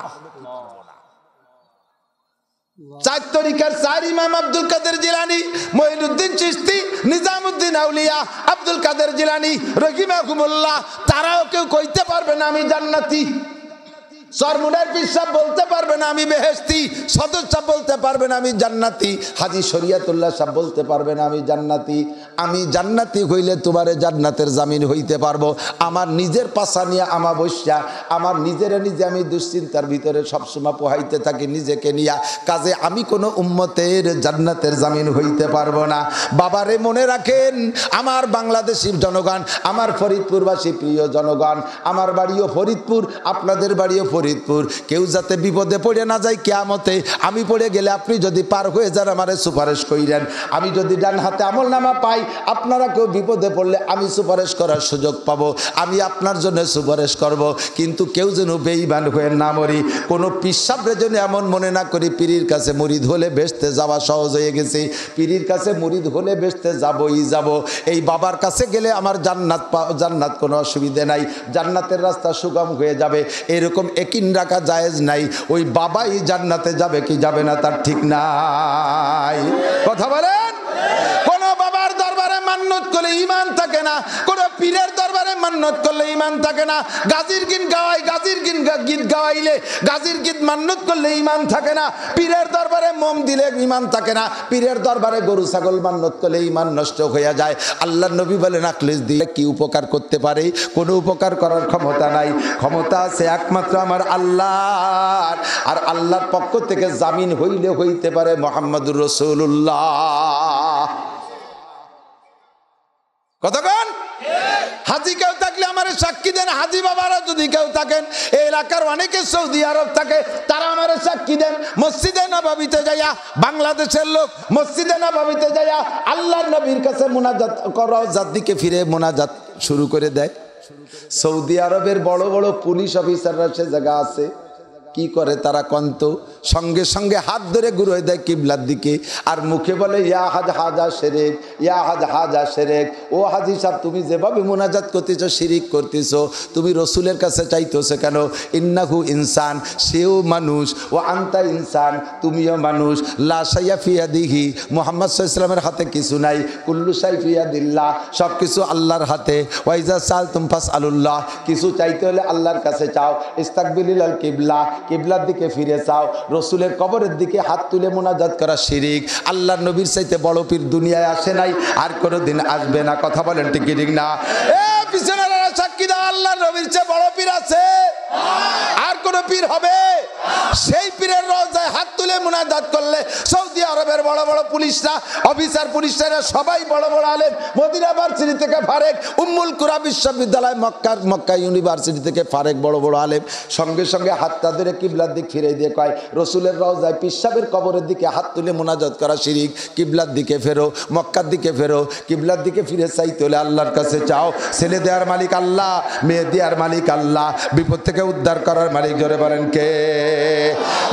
4 তরিকার 4 ইমাম আব্দুল কাদের জিলানী, মঈনুদ্দিন চিশতি, নিজামুদ্দিন আউলিয়া, আব্দুল কাদের জিলানী রহিমাহুমুল্লাহ, তারাও কেউ কইতে পারবে না আমি জান্নাতি। সরমুনার পীর সাহেব বলতে পারবে না আমি বেহেশতি, সদর সাহেব বলতে পারবে না আমি জান্নাতি, হাজী শরিয়াতুল্লাহ সাহেব বলতে পারবে না আমি জান্নাতি। আমি জান্নাতি হইলে তোমারে জান্নাতের জামিন হইতে পারবো। আমার নিজের পাশা নিয়ে আমা বসা, আমার নিজের নিজে আমি দুশ্চিন্তার ভিতরে সবসময় পোহাইতে থাকি নিজেকে নিয়া, কাজে আমি কোনো উম্মতের জান্নাতের জামিন হইতে পারবো না। বাবারে মনে রাখেন, আমার বাংলাদেশি জনগণ, আমার ফরিদপুরবাসী প্রিয় জনগণ, আমার বাড়িও ফরিদপুর, আপনাদের বাড়িও ফরিদপুর, কেউ যাতে বিপদে পড়ে না যায় কিয়ামতে। আমি পড়ে গেলে আপনি যদি পার হয়ে যান আমারে সুপারিশ কইরেন, আমি যদি ডান হাতে আমলনামা পাই, আপনারা কেউ বিপদে পড়লে আমি সুপারিশ করার সুযোগ পাবো, আমি আপনার জন্য সুপারিশ করব। কিন্তু কেউ যেন বেঈমান হয়ে না মরি, কোনো পিসাবরে যেন এমন মনে না করি পীরের কাছে মুরিদ হলে বেহেশতে যাওয়া সহজ হয়ে গেছে, পীরের কাছে মুরিদ হলে বেহেশতে যাবই যাব, এই বাবার কাছে গেলে আমার জান্নাত কোনো অসুবিধে নাই, জান্নাতের রাস্তা সুগম হয়ে যাবে, এরকম একিন রাখা জায়েজ নাই। ওই বাবাই জান্নাতে যাবে কি যাবে না তার ঠিক নাই, কথা বলেন। কোন বাবার দরবারে মান্নত করলে ঈমান থাকে না, কোন পীরের দরবারে মান্নত করলে ঈমান থাকে না। গাজীর গীত গাওয়াইলে গাজীর গীত মান্নত করলে ঈমান থাকে না। পীরের দরবারে মোম দিলে ঈমান থাকে না। পীরের দরবারে গরু ছাগল মান্নত করলে ঈমান নষ্ট হয়ে যায়। আল্লাহর নবী বলেন, আখলিস দিয়ে কি উপকার করতে পারে? কোনো উপকার করার ক্ষমতা নাই, ক্ষমতা আছে একমাত্র আমার আল্লাহর, আর আল্লাহর পক্ষ থেকে জামিন হইলে হইতে পারে মুহাম্মদুর রাসূলুল্লাহ। কতক্ষণ? হাজি কেউ থাকলে আমার সাক্ষী দেন, হাজি বাবারা যদি কেউ থাকেন, এই এলাকার অনেকে সৌদি আরব থাকে, তারা আমার সাক্ষী দেন। মসজিদে নববীতে যাইয়া, বাংলাদেশের লোক মসজিদে নববীতে যাইয়া আল্লাহর নবীর কাছে মুনাজাত করা, যার দিকে ফিরে মুনাজাত শুরু করে দেয়। সৌদি আরবের বড় বড় পুলিশ অফিসাররা সে জায়গা আছে, কি করে তারা কন্ত সঙ্গে সঙ্গে হাত ধরে ঘুরে দেয় কিবলার দিকে আর মুখে বলে ইয়া হাজা শিরক, ইয়া হাজা শিরক। ও হাজি সাহেব, তুমি যেভাবে মুনাজাত করতেছো শিরিক করতেছো, তুমি রসুলের কাছে চাইতেছো কেন? ইন্নাহু ইনসান, সেও মানুষ, ও আনতা ইনসান, তুমিও মানুষ। লা শাইয়া ফি ইয়াদিহি, মুহাম্মদ সাল্লাল্লাহু আলাইহি ওয়াসাল্লামের হাতে কিছু নাই। কুল্লু শাই ফি ইয়াদিল্লাহ, সব কিছু আল্লাহর হাতে। ওয়াইজা সালতুম ফাসআলুল্লাহ, কিছু চাইতে হলে আল্লাহর কাছে চাও। ইস্তাকবিলিল কিবলা, কিবলার দিকে ফিরে চাও। রসুলের কবরের দিকে হাত তুলে মুনাজাত করা শিরিক। আল্লাহর নবীর চাইতে বড় পীর দুনিয়ায় আসে নাই, আর কোনোদিন আসবে না। কথা বলেন ঠিক কি ঠিক না? এ পিছনের সাক্ষী দাও, আল্লাহর নবীর চেয়ে বড় পীর আছে? আর কোন পীর হবে? সেই পীরের রওজায় হাত তুলে মুনাজাত করলে সৌদি আরবের বড় বড় পুলিশরা, অফিসার পুলিশরা সবাই বড় বড় আলেম, মদিনা ভার্সিটি থেকে ফারেক, উম্মুল কুরা বিশ্ববিদ্যালয়, মক্কা ইউনিভার্সিটি থেকে ফারেক বড় বড় আলেম, সঙ্গে সঙ্গে হাতটা ধরে কিবলার দিক ফিরে দিয়ে কয়, রসুলের রওজায় পিসাবের কবরের দিকে হাত তুলে মুনাজাত করা শিরিক। কিবলার দিকে ফেরো, মক্কার দিকে ফেরো। কিবলার দিকে ফিরে চাইতে হলে আল্লাহর কাছে চাও। ছেলে দেওয়ার মালিক আল্লাহ, মেয়ে দেওয়ার মালিক আল্লাহ, বিপদ থেকে উদ্ধার করার মালিক জোরে বলেন কে?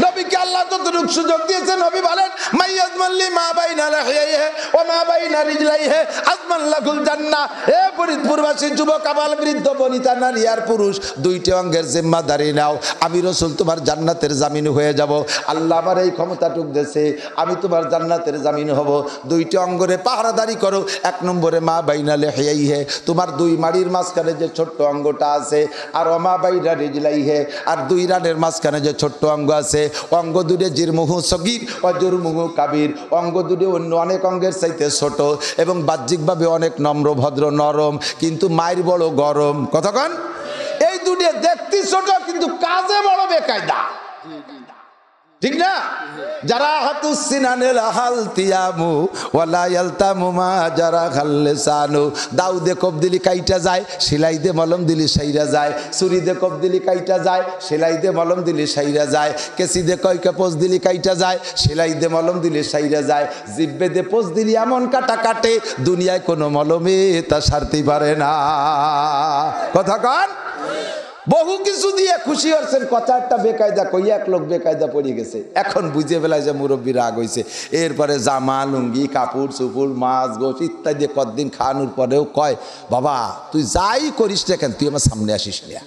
নবীকে আল্লাহ যতটুকু সুযোগ দিয়েছে, নবী বলেন মাইয়াজমাল্লি মা বাইনা লাহিয়াইহি ওয়া মা বাইনা রিজলাইহি আজমান লাহুল জান্নাহ। এ ফরিদপুরবাসী যুবক, আবাল, বৃদ্ধ, বনিতা, নারী আর পুরুষ, দুইটি অঙ্গের জিম্মাদারি নাও। আমি রাসূল তোমার জান্নাতের জামিন হয়ে যাব। আল্লাহ আমার এই ক্ষমতাটুক দেশে, আমি তোমার জান্নাতের জামিন হব। দুইটি অঙ্গরে পাহারাদারি করো। এক নম্বরে মা বাইনা লাহিয়াইহি, তোমার দুই মাড়ির মাঝখানে যে ছোট্ট অঙ্গটা আছে, আর ওয়া মা বাইনা রিজলাইহি, আর দুই রানের মাঝখানে যে ছোট্ট অঙ্গ আছে, অঙ্গ দুটো জিরমুহু সগীর ও জুরমুহু কাবির, অঙ্গ দুটো অন্য অনেক অঙ্গের চাইতে ছোট এবং বাহ্যিকভাবে অনেক নম্র, ভদ্র, নরম, কিন্তু মায়ের বড় গরম। কতক্ষণ? এই দুটো দেখতে ছোট কিন্তু কাজে বড় বেকায়দা, ঠিক না? যারা হাতুস সিনানেল হালতিয়ামু ওয়ালা ইয়ালতামু মা যারা খাল্লিসানু। দাউদে কোপ দিলি কাইটা যায়, সেলাই দে মলম দিলি সাইরা যায়। ছুরি দে কোপ দিলি কাইটা যায়, সেলাই দে মলম দিলি সাইরা যায়। কেসি দে কয়কা পোজ দিলি কাইটা যায়, সেলাই দে মলম দিলি সাইরা যায়। জিব্বে দে পোজ দিলি এমন কাটা কাটে, দুনিয়ায় কোনো মলমে তা সারতে পারে না। কথা কন? বহু কিছু দিয়ে খুশি হচ্ছেন, কথা একটা বেকায়দা কই, এক লোক বেকায়দা পড়ে গেছে। এখন বুঝে ফেলায় যে মুরব্বী রাগ হয়েছে। এরপরে জামা, লুঙ্গি, কাপড় চুপুর, মাছ, গোশ ইত্যাদি কতদিন খাওয়ানোর পরেও কয়, বাবা তুই যাই করিস না কেন, তুই আমার সামনে আসিস না।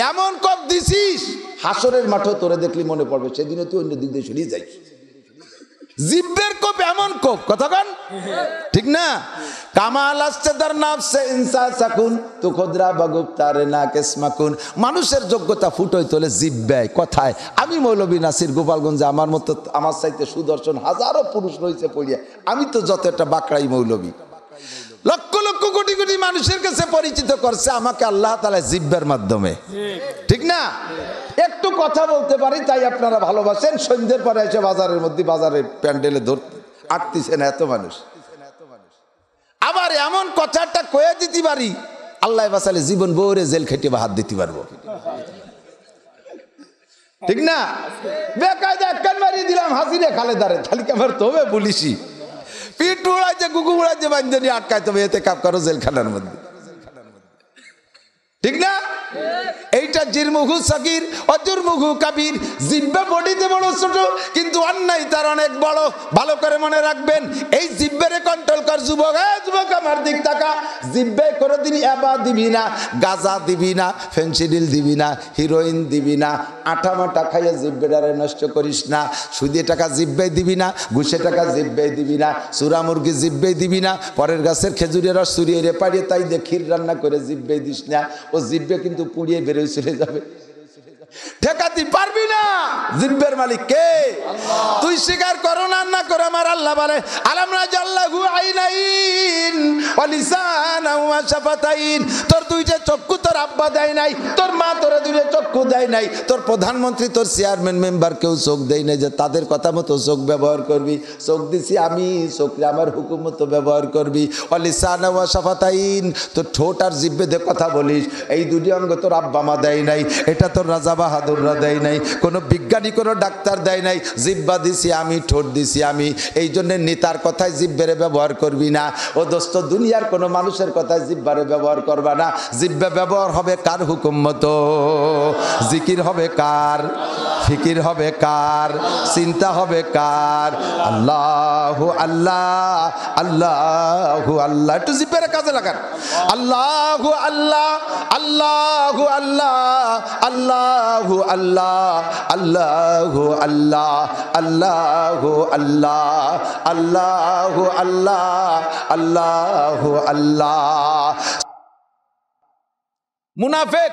এমন কপ দিছিস, হাসরের মাঠে তোরে দেখলি মনে পড়বে সেদিনে তুই অন্য দিক দিয়ে সরিয়ে যাই। জিব্বের কোপ এমন কোপ, কতক্ষণ? ঠিক না? কামাল আসছে তার নাফসে ইনসা সাকুন তো খোদরা বাগুব তারে না কেসমাকুন। মানুষের যোগ্যতা ফুটোই তোলে জিব্বায়, কথায়। আমি মৌলভী নাসির গোপালগঞ্জে, আমার মতো আমার চাইতে সুদর্শন হাজারো পুরুষ রয়েছে পড়িয়া, আমি তো যত একটা বাকড়াই মৌলভী। লক্ষ লক্ষ কোটি কোটি মানুষের কাছে পরিচিত করছে আমাকে আল্লাহ তাআলা জিব্বার মাধ্যমে, ঠিক না? একটু কথা বলতে পারি তাই আপনারা ভালোবাসেন। সন্ধ্যের পরে এসে বাজারের মধ্যে, বাজারের প্যান্ডেলে আটতেছে না এত মানুষ। আবার এমন কথাটা কয়ে দিতে পারি, আল্লাহ বাঁচালে জীবন বউরে জেল খেটে বা হাত দিতে পারবো, ঠিক না? বেকায়দা একখান মারিয়ে দিলাম হাসিনে খালেদারে, তাহলে কি আমার তবে বলিসি পিঠ উড়াইছে, গুগু উড়াইছে, বান্ধবী আটকাইতে হবে, এতে কাপ করো জেলখানার মধ্যে, ঠিক না? এইটা জিরমুহু সগীর অজুরমুহু কাবির। জিব্বা বডিতে বড় ছোট কিন্তু অন্যায় তার অনেক বড়। ভালো করে মনে রাখবেন, এই জিব্বারে কন্ট্রোল কর যুবক। যুবক আমার দিক তাকা, জিব্বায় কোনোদিন এবা দিবি না, গাঁজা দিবি না, ফেন্সিডিল দিবি না, হিরোইন দিবি না, আটা মাটা খাইয়া জিব্বারে নষ্ট করিস না। সুদে টাকা জিব্বায় দিবি না, ঘুষে টাকা জিব্বায় দিবি না, চূড়া মুরগি জিব্বায় দিবি না, পরের গাছের খেজুরের রস চুরিয়ে রে পাড়িয়ে তাই দিয়ে ক্ষীর রান্না করে জিব্বায় দিস না। ও জিব্বে কিন্তু পুড়িয়ে বেরোয় চলে যাবে, ঠেকাতে পারবি না। জিব্বের মালিক কে? তুই স্বীকার করো না না করো, আমার আল্লাহ বলে আলামনা জাল্লাহু আইনাইন ওয়া লিসানা ওয়া শাফাতাইন। তোর দুইটা চক্ষু তোর আব্বা দেয় নাই, তোর মা তোর দুইটা চক্ষু দেয় নাই, তোর প্রধানমন্ত্রী, তোর চেয়ারম্যান মেম্বার কেউ চোখ দেয় নাই যে তাদের কথা মতো চোখ ব্যবহার করবি। চোখ দিছি আমি, চোখে আমার হুকুম মতো ব্যবহার করবি। ওয়া লিসানা ওয়া শাফাতাইন, তোর ঠোঁট আর জিহ্বা দিয়ে কথা বলিস। এই দুটি অঙ্গ তোর আব্বা মা দেয় নাই, এটা তোর রাজা বাহাদুররা দেয় নাই, কোনো বিজ্ঞানী, কোনো ডাক্তার দেয় নাই। জিহ্বা দিছি আমি, ঠোঁট দিছি আমি। এই জন্য নেতার কথায় জিহ্বারে ব্যবহার করবি না। ও দোস্ত, দুনিয়ার কোনো মানুষের কথায় জিহ্বারে ব্যবহার করবা না। জিহ্বা ব্যবহার হবে কার হুকুম মতো, জিকির হবে কার? ফিকির হবে কার, চিন্তা হবে কার? আল্লাহু আল্লাহ, আল্লাহু আল্লাহ। একটু জিপের কাজে লাগান। আল্লাহু আল্লাহ, আল্লাহু আল্লাহ, আল্লাহু আল্লাহ, আল্লাহু আল্লাহ, আল্লাহু আল্লাহ, আল্লাহু আল্লাহ, আল্লাহু আল্লাহ। মুনাফিক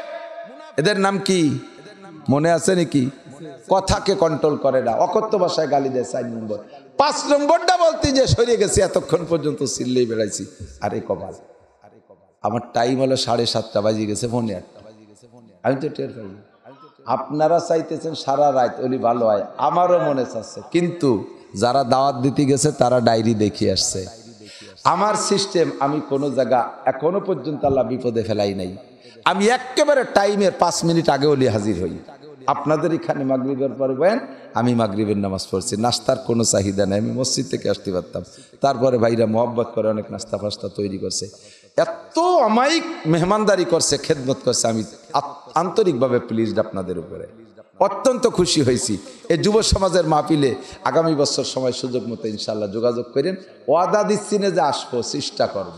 এদের নাম কি মনে আছে নাকি? কথাকে কন্ট্রোল করে না, অকথ্য ভাষায় গালি দেয়। 4 নম্বর। 5 নম্বরটা বলতে যে সরিয়ে গেছি, এতক্ষণ পর্যন্ত চিল্লেই বেড়াইছি। আরে কপাল, আমার টাইম হলো 7:30 বাজে গেছে, ফোনে 8টা বাজে গেছে। আমি তো টের পাই। আপনারা চাইতেছেন সারা রাত ওলি ভালো হয়, আমারও মনে চাচ্ছে, কিন্তু যারা দাওয়াত দিতে গেছে তারা ডায়েরি দেখিয়ে আসছে। আমার সিস্টেম, আমি কোনো জায়গা এখনো পর্যন্ত আল্লাহ বিপদে ফেলাই নাই। আমি একেবারে টাইমের 5 মিনিট আগে ওলি হাজির হই। আপনাদের এখানে মাগরিবের পরে বলেন, আমি মাগরিবের নামাজ পড়ছি, নাস্তার কোনো চাহিদা নেই, আমি মসজিদ থেকে আসতে পারতাম। তারপরে ভাইরা মোহাব্বত করে অনেক নাস্তা ফাস্তা তৈরি করছে, এত অমায়িক মেহমানদারি করছে, খেদমত করছে। আমি আন্তরিকভাবে প্লিজড আপনাদের উপরে, অত্যন্ত খুশি হয়েছি। এই যুব সমাজের মাহফিলে আগামী বছর সময় সুযোগ মতো ইনশাল্লাহ যোগাযোগ করেন। ওয়াদা দিচ্ছি না যে আসবো, চেষ্টা করব।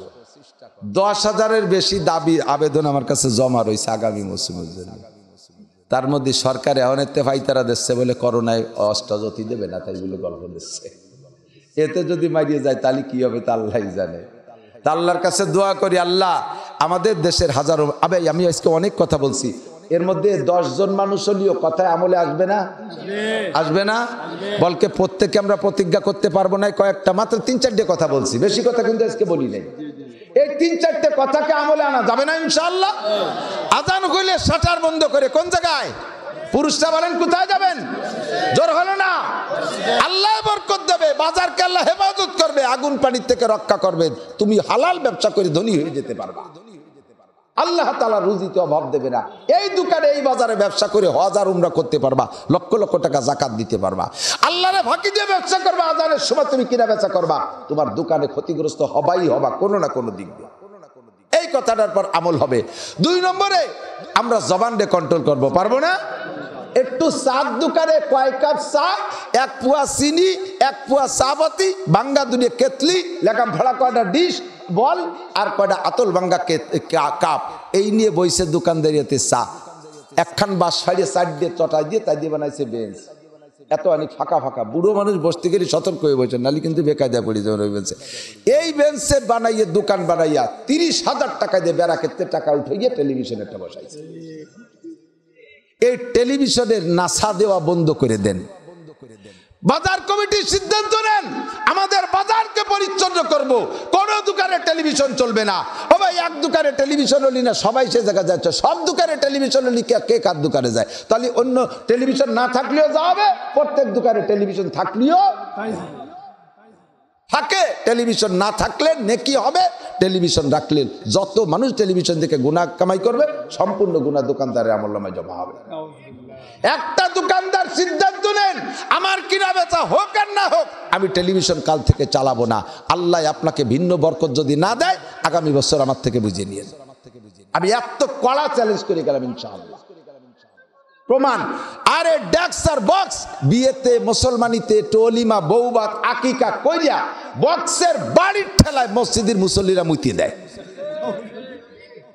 10,000-এর বেশি দাবি আবেদন আমার কাছে জমা রয়েছে আগামী মৌসুমের জন্য। তার মধ্যে সরকার এমনিতে ফাইতারা দিচ্ছে বলে করোনায় অষ্টজতি দেবে না, তাই বলে গল্প দিচ্ছে। এতে যদি মারিয়ে যায় তাহলে কি হবে তা আল্লাহই জানে। তা আল্লাহর কাছে দোয়া করি, আল্লাহ আমাদের দেশের হাজারো, আমি আজকে অনেক কথা বলছি, এর মধ্যে 10 জন মানুষ হলেও কথায় আমলে আসবে না? আসবে না? বলকে প্রত্যেকে আমরা প্রতিজ্ঞা করতে পারবো না, কয়েকটা মাত্র 3-4টে কথা বলছি, বেশি কথা কিন্তু আজকে বলি নাই। এই 3-4টে কথাকে আমলে আনা যাবে না ইনশাআল্লাহ? আজান হইলে শাটার বন্ধ করে কোন জায়গায়? পুরুষরা বলেন কোথায় যাবেন? জোর হলো না? আল্লাহ বরকত দেবে, বাজারকে আল্লাহ হেফাজত করবে, আগুন পানির থেকে রক্ষা করবে। তুমি হালাল ব্যবসা করে ধনী হয়ে যেতে পারবা, আল্লাহ তাআলা রুজিতে অভাব দেবে না। এই দোকানে এই বাজারে ব্যবসা করে হজ আর উমরা করতে পারবা, লক্ষ লক্ষ টাকা যাকাত দিতে পারবা। আল্লাহরে ফাঁকি দিয়ে ব্যবসা করবা, আজানের সময় তুমি কিনা বেচা করবা, তোমার দোকানে ক্ষতিগ্রস্ত হবাই হবা কোনো না কোনো দিক দিয়ে। এই কথাটার পর আমল হবে। 2 নম্বরে আমরা জবানকে কন্ট্রোল করব, পারবো না? একটু চার দোকানে কয় কাপ চা, 1 পোয়া চিনি, 1 পোয়া চাপাতি, বাঙ্গা দুনিয়া কেতলি, লেখা ভাড়া কয়টা ডিশ বল আর কয়টা আতল বাঙ্গা কাপ, এই নিয়ে বইছে দোকানদারিতে চা। একখান বাস সাইডে 4 দিয়ে চটাই দিয়ে তাই দিয়ে বানাইছে বেঞ্চ। এত অনেক ফাঁকা ফাঁকা, বুড়ো মানুষ বসতে গেলে সতর্ক হয়ে বসে, নালি কিন্তু বেকায়দা পড়ে যাবে ওই বেঞ্চে। এই বেঞ্চে বানাইয়ে দোকান বানাইয়া 30,000 টাকা দিয়ে বেড়া ক্ষেত্রে টাকা উঠে গিয়ে টেলিভিশন একটা বসাইছে। এই টেলিভিশনের নাসা দেওয়া বন্ধ করে দেন। বাজার কমিটির সিদ্ধান্ত নেন, আমাদের বাজারকে পরিচ্ছন্ন করব, কোন দোকানে টেলিভিশন চলবে না। ও ভাই, এক দোকানে টেলিভিশন হলি না সবাই সে জায়গায় যাচ্ছে, সব দোকানে টেলিভিশন হলি কে কার দোকানে যায়? তাহলে অন্য টেলিভিশন না থাকলেও যাবে, প্রত্যেক দোকানে টেলিভিশন থাকলেও থাকে। টেলিভিশন না থাকলে নেকি হবে, টেলিভিশন রাখলে যত মানুষ টেলিভিশন থেকে গুনাহ কামাই করবে, সম্পূর্ণ গুনাহ দোকানদারের আমলনামায় জমা হবে। একটা দোকানদার সিদ্ধান্ত নেন, আমার কিনা বেচা হোক আর না হোক, আমি টেলিভিশন কাল থেকে চালাবো না। আল্লাহ আপনাকে ভিন্ন বরকত যদি না দেয়, আগামী বছর আমার থেকে বুঝিয়ে নিয়েন। আমি এত কড়া চ্যালেঞ্জ করে গেলাম ইনশাআল্লাহ। প্রমাণ। আরে ডেক্স আর বক্স বিয়েতে, মুসলমানিতে, টোলিমা, বৌবাত, আকিকা কইরা বক্সের বাড়ির ঠেলায় মসজিদের মুসল্লিরা মুতিয়ে দেয়,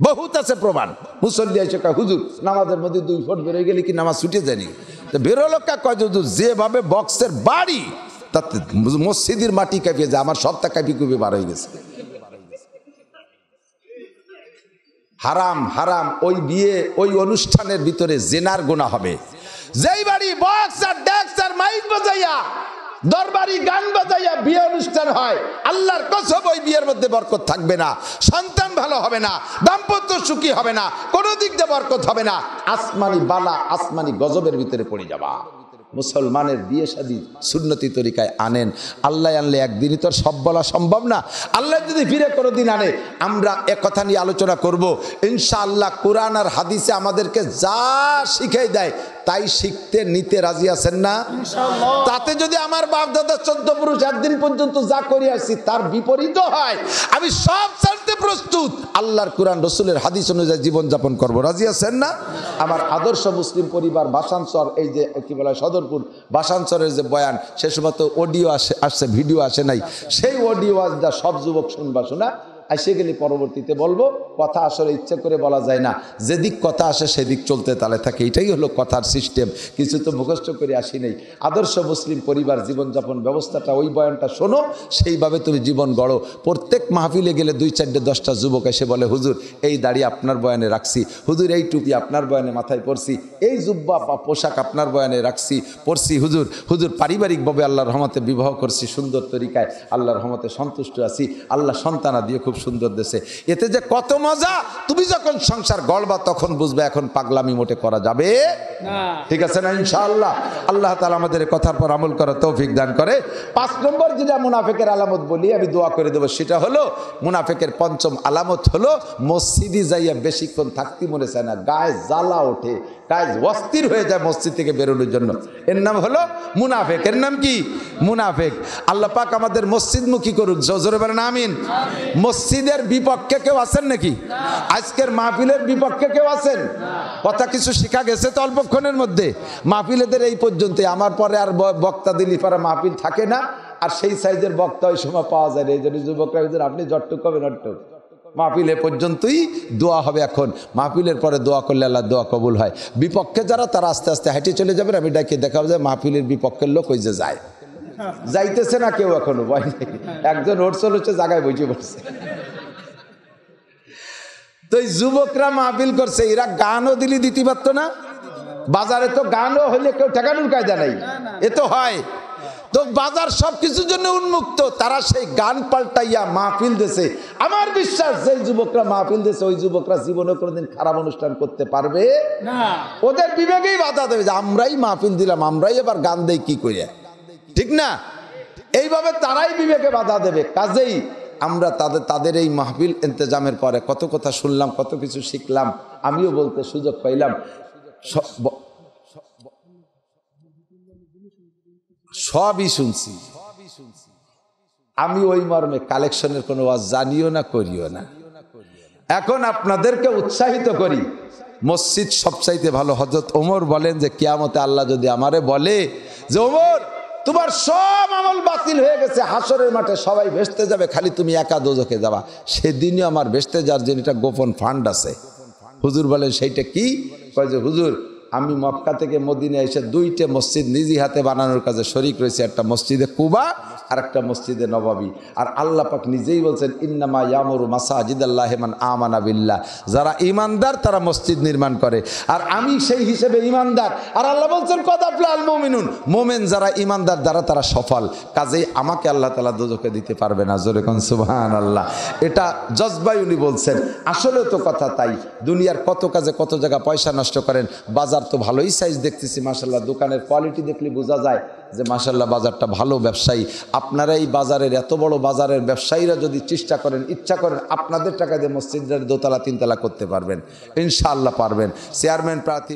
বহুত আছে প্রমাণ। মুসল্লি এসে কয়, হুজুর নামাজের মধ্যে 2 ফুট বেরোয় গেলে কি নামাজ ছুটে যায়নি? তো বেরোলো কয়, হুজুর যেভাবে বক্সের বাড়ি, তাতে মসজিদের মাটি কাঁপিয়ে যায়, আমার সবটা কাঁপিয়ে কুপিয়ে বার হয়ে গেছে। হারাম হারাম। ওই বিয়ে, ওই অনুষ্ঠানের ভিতরে জেনার গুনাহ হবে। যেই বাড়ি বক্স আর ডেক্স আর মাইক বাজাইয়া, দরবারি গান বাজাইয়া বিয়ে অনুষ্ঠান হয়, আল্লাহর কসম ওই বিয়ের মধ্যে বরকত থাকবে না, সন্তান ভালো হবে না, দাম্পত্য সুখী হবে না, কোনো দিক দিয়ে বরকত হবে না। আসমানি বালা, আসমানি গজবের ভিতরে পড়ে যাবা। মুসলমানের বিয়ে শাদী সুন্নতি তরিকায় আনেন। আল্লাহ আনলে একদিনই তো সব বলা সম্ভব না। আল্লাহ যদি ফিরে কোনো দিন আনে, আমরা এ কথা নিয়ে আলোচনা করব ইনশাআল্লাহ। কোরআন আর হাদিসে আমাদেরকে যা শিখিয়ে দেয় তাই শিখতে নিতে রাজি আছেন না ইনশাআল্লাহ? তাতে যদি আমার বাপ দাদা 14 পুরুষ একদিন পর্যন্ত যা করে আসছি তার বিপরীত হয়, আমি সব ছাড়তে প্রস্তুত আল্লাহর কোরআন রসুলের হাদিস অনুযায়ী জীবনযাপন করবো। রাজি আছেন না? আমার আদর্শ মুসলিম পরিবার বাসানচর, এই যে কি বলে সদরপুর বাসানচরের যে বয়ান, সে সময় তো অডিও আসছে, ভিডিও আসে নাই। সেই অডিও আজটা সব যুবক শুনবা, শোনা এসে গেলে পরবর্তীতে বলবো। কথা আসলে ইচ্ছে করে বলা যায় না, যেদিক কথা আসে সেদিক চলতে তালে থাকে, এটাই হলো কথার সিস্টেম। কিছু তো মুখস্থ করে আসি নেই। আদর্শ মুসলিম পরিবার জীবনযাপন ব্যবস্থাটা, ওই বয়ানটা শোনো, সেইভাবে তুমি জীবন গড়ো। প্রত্যেক মাহফিলে গেলে 2, 4, 10টা যুবক এসে বলে, হুজুর এই দাড়ি আপনার বয়ানে রাখছি, হুজুর এই টুপি আপনার বয়ানে মাথায় পরছি, এই জুব্বা বা পোশাক আপনার বয়ানে রাখছি পরছি, হুজুর হুজুর পারিবারিকভাবে আল্লাহর রহমতে বিবাহ করছি সুন্দর তরিকায়, আল্লাহর রহমতে সন্তুষ্ট আছি, আল্লাহ সন্তানা দিয়ে খুব সুন্দর দেশে। এতে যে কত মজা, তুমি যখন সংসার গড়বা তখন বুঝবে। এখন পাগলামি মোটে করা যাবে না, ঠিক আছে না? ইনশাআল্লাহ আল্লাহ তাআলা আমাদের কথার পর আমল করার তৌফিক দান করে। 5 নম্বর যেটা মুনাফিকের আলামত বলি, আমি দোয়া করে দেবো, সেটা হলো মুনাফিকের 5ম আলামত হলো মসজিদে যাইয়া বেশিক্ষণ থাকতে মনে চায় না, গায়ে জ্বালা ওঠে, গায়ে অস্থির হয়ে যায় মসজিদ থেকে বেরোনোর জন্য। এর নাম হলো মুনাফিক। এর নাম কি? মুনাফিক। আল্লাহ পাক আমাদের মসজিদমুখী করুক, জোরে বলেন আমিন। মসজিদের বিপক্ষে কেউ আছেন নাকি? আজকের মাহফিলের বিপক্ষে কেউ আছেন? কথা কিছু শিখা গেছে তো অল্পক্ষণের মধ্যে। মাহফিলেদের এই পর্যন্ত, আমার পরে আর বক্তা দিলি পরে মাহফিল থাকে না, আর সেই সাইজের বক্তা ওই সময় পাওয়া যায় না। এই জন্য যুবকরা, আপনি জট্টুক কবেন অট্টুক, মাহফিল এ পর্যন্তই, দোয়া হবে এখন। মাহফিলের পরে দোয়া করলে আল্লাহ দোয়া কবুল হয়। বিপক্ষে যারা, তারা আস্তে আস্তে হেঁটে চলে যাবেন। আমি ডাকে দেখাবো যে মাহফিলের বিপক্ষের লোক ওই যে যায়, যাইতেছে না কেউ এখনো, ভয় নেই। একজন ওরসল হচ্ছে জায়গায় বসে পড়ছে। তো এই যুবকরা মাহফিল করছে, এরা গানও দিলি দিতে পারতো না। বাজারে তো গানও হইলে কেউ ঠেকানোর কায়দা নাই, এ তো হয়। তো বাজার সবকিছুর জন্য উন্মুক্ত, তারা সেই গান পাল্টাইয়া মাহফিল দিছে। আমার বিশ্বাস যে যুবকরা মাহফিল দিছে, ওই যুবকরা জীবনে কোনোদিন খারাপ অনুষ্ঠান করতে পারবে না। ওদের বিবেকেই বাধা দেবে যে আমরাই মাহফিল দিলাম, আমরাই এবার গান দেই কি করে, ঠিক না? এইভাবে তারাই বিবেকে বাধা দেবে। কাজেই আমরা তাদের এই মাহফিল ইন্তজামের পরে কত কথা শুনলাম, কত কিছু শিখলাম, আমিও বলতে সুযোগ পাইলাম। সবই শুনছি আমি, ওই মর্মে কালেকশনের কোনো ওয়াজ জানিও না, করিও না। এখন আপনাদেরকে উৎসাহিত করি, মসজিদ সবচাইতে ভালো। হযরত ওমর বলেন যে কিয়ামতে আল্লাহ যদি আমারে বলে যে ওমর তোমার সব আমল বাতিল হয়ে গেছে, হাসরের মাঠে সবাই ভেস্তে যাবে, খালি তুমি একা দোজখে যাবা, সেদিনই আমার ভেস্তে যাওয়ার জন্য একটা গোপন ফান্ড আছে। হুজুর বলেন সেইটা কি? কয় যে হুজুর আমি মক্কা থেকে মদিনা এসে 2টে মসজিদ নিজি হাতে বানানোর কাজে শরীক রয়েছে, একটা মসজিদে কুবা আর একটা মসজিদে নববী। আর আল্লাহ পাক নিজেই বলছেন ইন্নামা ইয়ামুরু মাসাজিদাল্লাহি মান আমানা বিল্লাহ, যারা ঈমানদার তারা মসজিদ নির্মাণ করে, আর আমি সেই হিসেবে ঈমানদার। আর আল্লাহ বলছেন কদ আফলাহাল মুমিনুন, মুমিন যারা ঈমানদার দ্বারা তারা সফল। কাজেই আমাকে আল্লাহ তাআলা দোজখে দিতে পারবে না, জোরে কোন সুবহানাল্লাহ। এটা জজবাই উনি বলছেন, আসলে তো কথা তাই। দুনিয়ার কত কাজে কত জায়গা পয়সা নষ্ট করেন। বাজার তো ভালোই সাইজ দেখতেছি মাশাআল্লাহ, দোকানের কোয়ালিটি দেখলে বোঝা যায় যে মাশাআল্লাহ বাজারটা ভালো। ব্যবসায়ী আপনারা এই বাজারের, এত বড় বাজারের ব্যবসায়ীরা যদি চেষ্টা করেন, ইচ্ছা করেন, আপনাদের টাকা দিয়ে মসজিদের 2তলা 3তলা করতে পারবেন, ইনশাআল্লাহ পারবেন। চেয়ারম্যান প্রার্থী